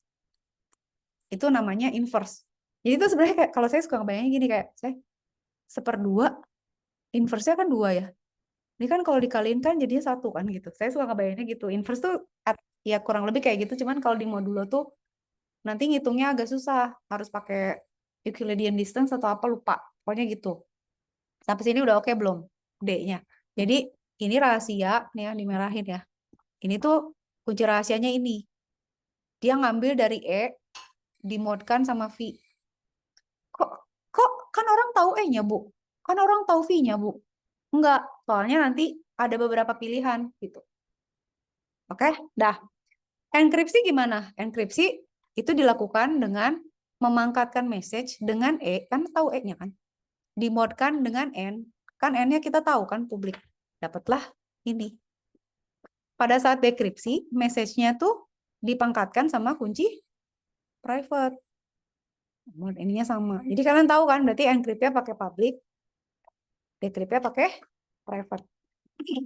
Itu namanya inverse. Jadi itu sebenarnya kayak, kalau saya suka ngebayangin gini, kayak saya 1/2, inverse-nya kan 2 ya. Ini kan kalau dikaliin kan jadinya 1 kan gitu. Saya suka ngebayanginnya gitu. Inverse tuh ya kurang lebih kayak gitu, cuman kalau di modulo tuh nanti ngitungnya agak susah, harus pakai Euclidean distance atau apa lupa. Pokoknya gitu. Sampai sini udah oke belum? D-nya. Jadi ini rahasia nih yang dimerahin ya. Ini tuh kunci rahasianya ini. Dia ngambil dari E, dimodkan sama V. Kok kan orang tahu E-nya, Bu? Kan orang tahu V-nya, Bu? Enggak, soalnya nanti ada beberapa pilihan gitu. Oke, dah. Enkripsi gimana? Enkripsi itu dilakukan dengan memangkatkan message dengan E, kan tahu E-nya kan? Dimodkan dengan N, kan N-nya kita tahu kan publik. Dapatlah ini. Pada saat dekripsi, message-nya tuh dipangkatkan sama kunci private. Ininya sama. Jadi kalian tahu kan, berarti encrypt-nya pakai public, decrypt-nya pakai private.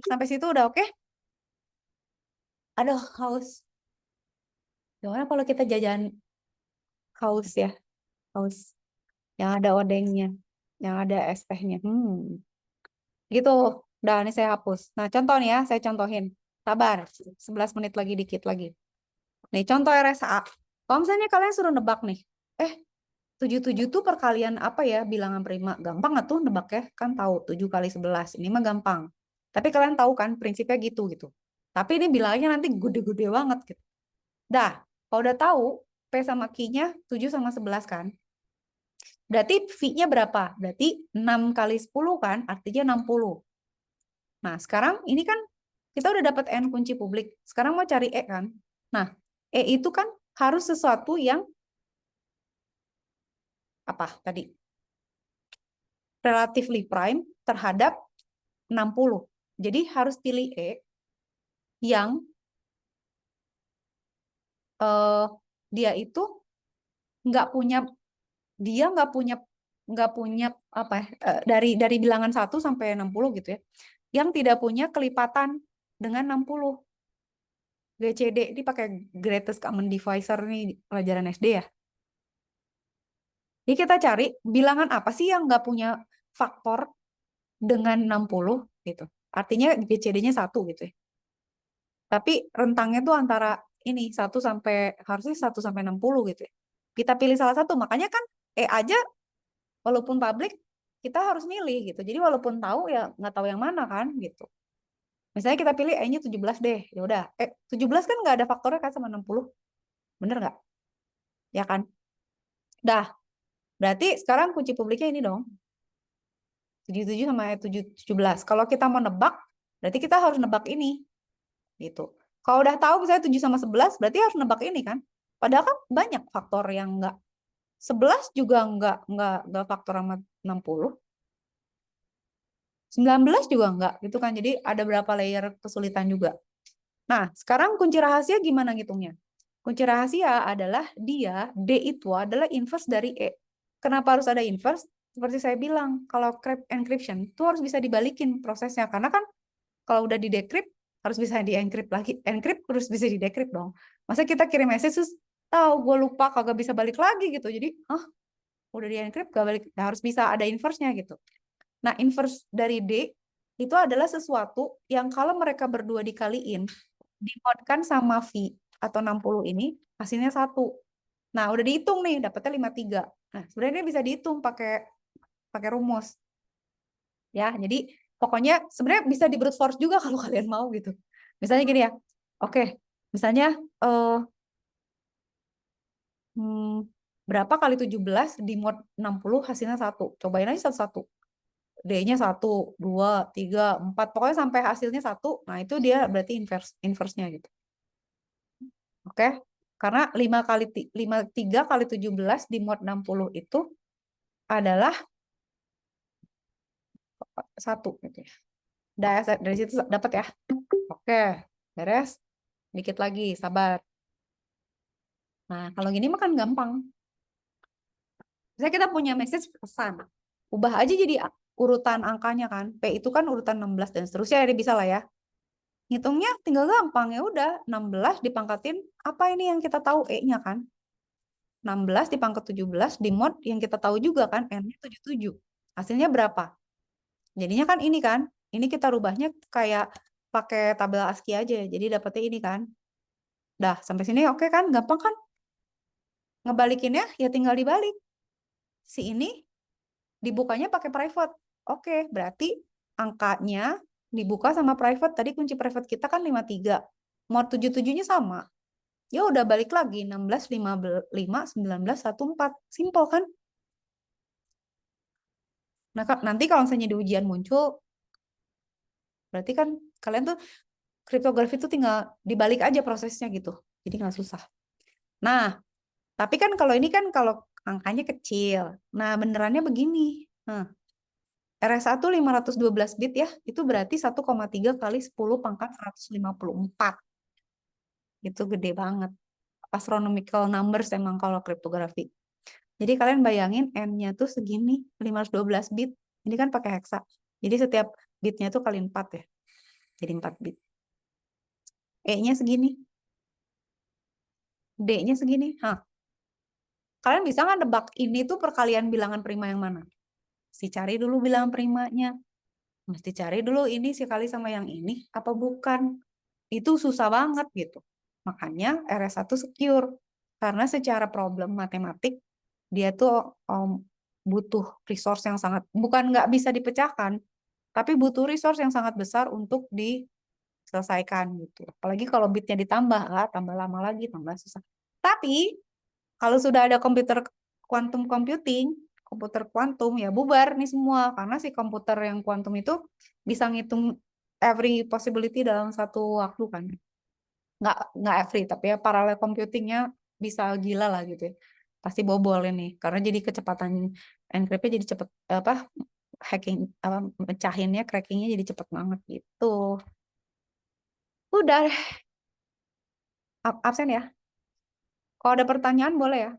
Sampai situ udah oke? Aduh, haus. Gimana kalau kita jajan haus ya? Haus. Yang ada odengnya. Yang ada es tehnya. Gitu. Udah, ini saya hapus. Nah, contoh nih ya, saya contohin. Sabar, 11 menit lagi, dikit lagi. Nih, contoh RSA. Kalau misalnya kalian suruh nebak nih, 77 tuh perkalian apa ya bilangan prima? Gampang nggak tuh nebak ya? Kan tahu 7 kali 11. Ini mah gampang. Tapi kalian tahu kan prinsipnya gitu. Tapi ini bilangnya nanti gede-gede banget gitu. Dah, kalau udah tahu P sama Q-nya 7 sama 11 kan. Berarti V-nya berapa? Berarti 6 kali 10 kan, artinya 60. Nah, sekarang ini kan kita udah dapat N kunci publik. Sekarang mau cari E kan. Nah, E itu kan harus sesuatu yang apa tadi? Relatively prime terhadap 60. Jadi harus pilih E yang dia itu nggak punya apa ya, dari bilangan 1 sampai 60 gitu ya, yang tidak punya kelipatan dengan 60. GCD ini pakai greatest common divisor nih pelajaran SD ya. Jadi kita cari bilangan apa sih yang nggak punya faktor dengan 60 gitu. Artinya GCD-nya 1 gitu ya. Tapi rentangnya tuh antara ini 1 sampai harusnya 1 sampai 60 gitu ya. Kita pilih salah satu, makanya kan E aja walaupun publik kita harus milih gitu. Jadi walaupun tahu ya nggak tahu yang mana kan gitu. Misalnya kita pilih E-nya 17 deh. Ya udah, 17 kan nggak ada faktornya kan sama 60. Bener nggak? Ya kan? Dah. Berarti sekarang kunci publiknya ini dong. 77 sama 17. Kalau kita mau nebak, berarti kita harus nebak ini. Gitu. Kalau udah tahu misalnya 7 sama 11, berarti harus nebak ini kan. Padahal kan banyak faktor yang enggak. 11 juga enggak faktor sama 60. 19 juga enggak gitu kan. Jadi ada berapa layer kesulitan juga. Nah, sekarang kunci rahasia gimana ngitungnya? Kunci rahasia adalah dia, D itu adalah inverse dari E. Kenapa harus ada inverse? Seperti saya bilang, kalau encryption itu harus bisa dibalikin prosesnya. Karena kan kalau udah di-decrypt, harus bisa di-encrypt lagi. Encrypt harus bisa di-decrypt dong. Masa kita kirim message, terus tahu gue lupa, kagak bisa balik lagi gitu. Jadi, udah di-encrypt, gak balik. Nah, harus bisa ada inverse-nya gitu. Nah, inverse dari D itu adalah sesuatu yang kalau mereka berdua dikaliin, dimodkan sama V atau 60 ini, hasilnya 1. Nah, udah dihitung nih, dapetnya 53. Nah, sebenarnya bisa dihitung pakai rumus. Ya, jadi pokoknya sebenarnya bisa di brute force juga kalau kalian mau gitu. Misalnya gini ya. Oke, misalnya berapa kali 17 di mod 60 hasilnya 1. Cobain aja satu-satu. D-nya 1, 2, 3, 4. Pokoknya sampai hasilnya 1. Nah, itu dia berarti inverse-nya gitu. Oke. Karena 3 kali 17 di mod 60 itu adalah 1 gitu ya. Dari situ dapat ya. Oke, beres. Dikit lagi, sabar. Nah, kalau gini mah kan gampang. Misalnya kita punya message pesan. Ubah aja jadi urutan angkanya kan. P itu kan urutan 16 dan seterusnya, jadi bisa lah ya. Ngitungnya tinggal gampang, ya udah 16 dipangkatin apa ini yang kita tahu E-nya kan. 16 dipangkat 17 di mod yang kita tahu juga kan, N-nya 77. Hasilnya berapa? Jadinya kan ini kan. Ini kita rubahnya kayak pakai tabel ASCII aja. Jadi dapetnya ini kan. Dah, sampai sini oke kan? Gampang kan? Ngebalikinnya ya tinggal dibalik. Si ini dibukanya pakai private. Oke, berarti angkanya dibuka sama private. Tadi kunci private kita kan 53. Mod 77-nya sama. Ya udah balik lagi 16, 5, 19, 14. Simple kan? Nah, nanti kalau misalnya di ujian muncul, berarti kan kalian tuh kriptografi itu tinggal dibalik aja prosesnya gitu. Jadi nggak susah. Nah, tapi kan kalau ini kan kalau angkanya kecil. Nah, benerannya begini. RS1 512 bit ya, itu berarti 1,3 kali 10 pangkat 154. Itu gede banget. Astronomical numbers emang kalau kriptografi. Jadi kalian bayangin N-nya tuh segini, 512 bit. Ini kan pakai heksa. Jadi setiap bitnya tuh kali 4 ya. Jadi 4 bit. E-nya segini. D-nya segini. Kalian bisa nggak nebak ini tuh perkalian bilangan prima yang mana? Mesti cari dulu bilangan primanya. Mesti cari dulu ini sekali sama yang ini apa bukan. Itu susah banget gitu. Makanya RS1 secure. Karena secara problem matematik dia tuh butuh resource yang sangat, bukan nggak bisa dipecahkan, tapi butuh resource yang sangat besar untuk selesaikan gitu. Apalagi kalau bitnya ditambah, tambah lama lagi, tambah susah. Tapi kalau sudah ada komputer quantum computing, komputer kuantum ya bubar nih semua karena si komputer yang kuantum itu bisa ngitung every possibility dalam satu waktu kan. Nggak every tapi ya parallel computingnya bisa gila lah gitu ya. Pasti bobol ini karena jadi kecepatan encryptnya jadi cepet hacking mecahinnya crackingnya jadi cepet banget gitu. Udah absen ya. Kalau ada pertanyaan boleh ya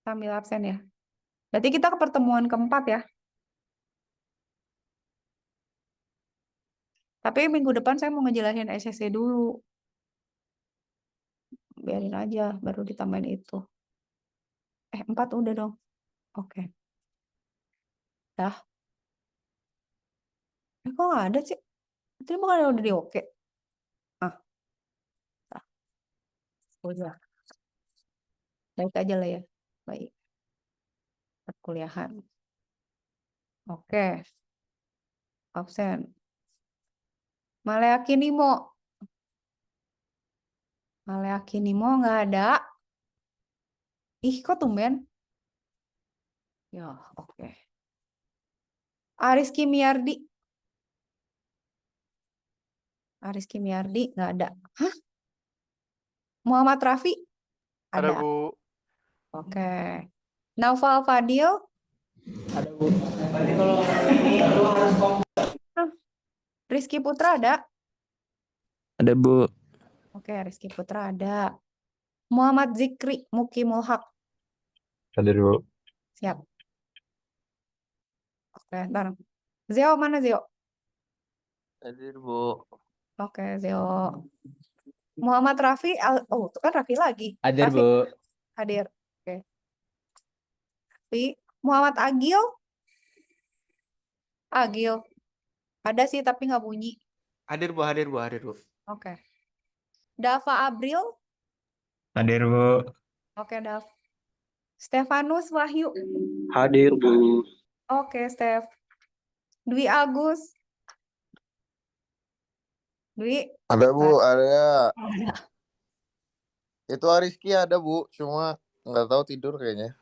sambil absen ya. Berarti kita ke pertemuan keempat ya. Tapi minggu depan saya mau ngejelasin SCC dulu. Biarin aja baru ditambahin itu. 4 udah dong. Oke. Dah. Kok nggak ada sih? Itu bukan udah di oke. Dah. Udah. Baik aja lah ya. Baik. Perkuliahan. Oke. Absen. Maleakinimo. Maleakinimo nggak ada. Ih, kok tumben? Ya, oke. Ariski Miardi. Ariski Miardi nggak ada. Hah? Muhammad Rafi? Ada, Ada. Bu. Oke. Naufal Fadil? Ada Bu. Rizky Putra ada? Ada Bu. Oke, Rizky Putra ada. Muhammad Zikri Mukimul Haq. Hadir, Bu. Siap. Oke, ntar. Zeo mana Zeo? Hadir Bu. Oke, Zeo. Muhammad Rafi, oh itu kan Rafi lagi. Hadir Rafi Bu. hadir. Oke. Rafi. Muhammad Agil? Agil. Ada sih tapi nggak bunyi. Hadir Bu, hadir Bu, hadir Bu. Oke. Dava Abril? Hadir Bu. Oke, Dav. Stefanus Wahyu? Hadir, Bu. Oke, Stef. Dwi Agus? Dwi? Ada Bu, ada. Ada. Itu Ariski ada Bu, cuma nggak tahu tidur kayaknya.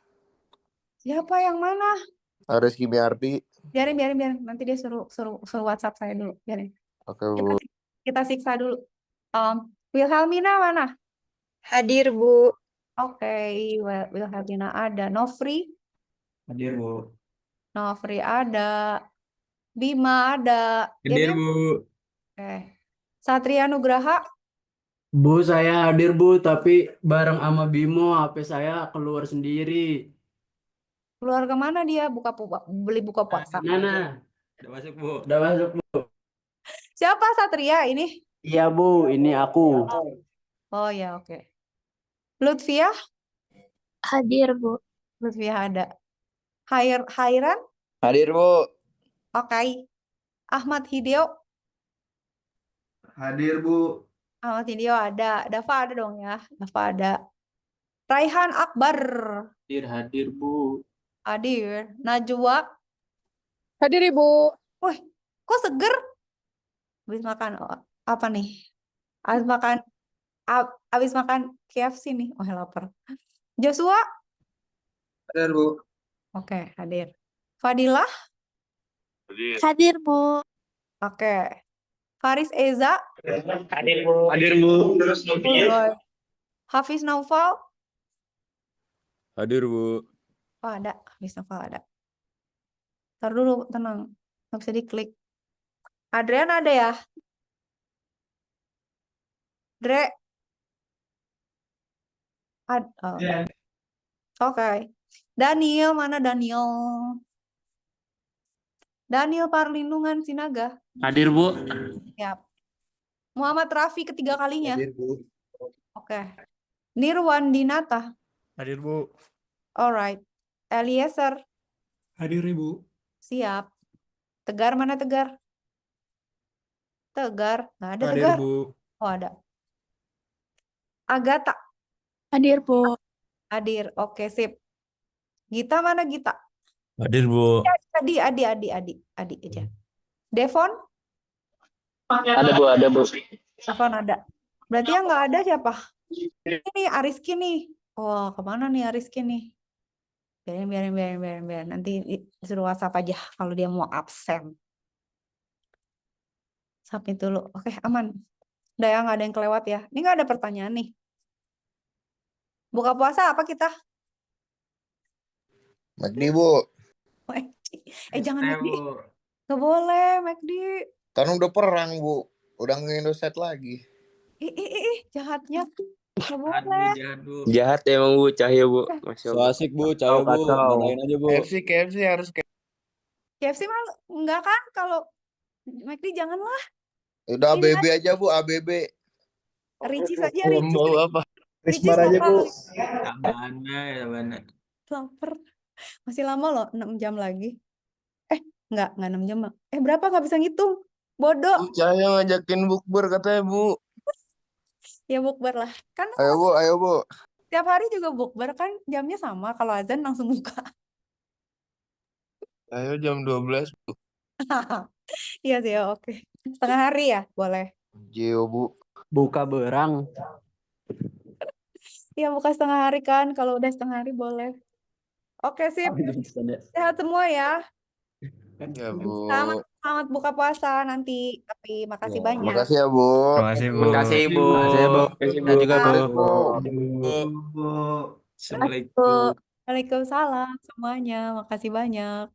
Siapa yang mana? Ariski Miardi. Biarin. Nanti dia suruh WhatsApp saya dulu. Biarin. Oke Bu. Kita siksa dulu. Wilhelmina mana? Hadir, Bu. Oke, Wilhelmina ada. Nofri? Hadir Bu. Nofri ada. Bima ada. Ya, Hadir Bim? Bu. Oke. Satria Nugraha? Bu, saya hadir Bu, tapi bareng sama Bimo, HP saya keluar sendiri. Keluar kemana dia? Beli buka puasa. Nah, Udah masuk Bu. udah masuk Bu. Siapa Satria ini? Iya Bu, ini aku. Oh ya, oke. Lutfiah? Hadir, Bu. Lutfiah ada. Hairan? Hadir Bu. Oke. Ahmad Hideo? Hadir, Bu. Ahmad Hideo ada. Dava ada dong ya. Dava ada. Raihan Akbar? Hadir Bu. Hadir. Najwa? Hadir, Ibu. Wih, kok seger? Habis makan apa nih? Habis makan KFC nih. Oh, lapar. Joshua? Hadir, Bu. Oke, hadir. Fadilah? Hadir, Bu. Oke. Faris Eza? Hadir, Bu. Boy. Hafiz Naufal? Hadir Bu. Oh, ada. Hafiz Naufal ada. Ntar dulu, tenang. Nggak bisa diklik. Adrian ada ya? Dre? Oh, Oke. Daniel, mana Daniel? Daniel Parlindungan Sinaga. Hadir Bu. Siap. Muhammad Rafi ketiga kalinya. Hadir, Bu. Oke. Nirwan Dinata. Hadir Bu. Alright. Eliezer. Hadir Ibu. Siap. Tegar mana Tegar? Tegar. Nggak ada Hadir Tegar. Bu. Oh, ada. Agatha. Hadir, Bu. Hadir. Oke, sip. Gita mana Gita? Hadir Bu. Adi aja. Devon? Ada Bu, ada Bu. Afan ada. Berarti yang nggak ada siapa? Ini Ariski nih. Oh, kemana nih Ariski nih? Biarin. Nanti disuruh WhatsApp aja kalau dia mau absen. Submit dulu. Oke, aman. Udah ya, nggak ada yang kelewat ya. Ini nggak ada pertanyaan nih. Buka puasa apa kita? McD, Bu. Jangan Teh, McD. Bu. Nggak boleh McD. Kan udah perang, Bu. Udah nge-Indosat lagi. Jahatnya. Nggak Jahat, Bu, boleh. jahat, Bu. Jahat emang Bu, Cahyo Bu. Masya So Allah. asik Bu, Cahyo Bu. Kacau. Marahin aja Bu. KFC harus KFC mah enggak kan kalau McD janganlah. udah Ini ABB aja, Bu, ABB. Ricci saja Ricci. Mau apa? Ricci Rismar aja Bu. Sabana. lapar. Masih lama loh, 6 jam lagi. Enggak 6 jam. Berapa nggak bisa ngitung? Bodoh. Cahyo ngajakin bukber katanya, Bu. Ya bukber lah. Kan Ayo, Bu. tiap hari juga bukber kan jamnya sama. Kalau azan langsung buka. Ayo jam 12. Iya sih, oke. Setengah hari ya, boleh. Jio, Bu. Buka berang. Iya, buka setengah hari kan. Kalau udah setengah hari boleh. Oke, sip. Sehat semua ya. Ya, Bu. Selamat buka puasa nanti. Tapi makasih banyak. Makasih ya, Bu. Terima kasih Bu. Terima kasih, Bu. Makasih, Bu. Dan juga, Bu. Bu. Assalamualaikum. Waalaikumsalam semuanya. Makasih banyak.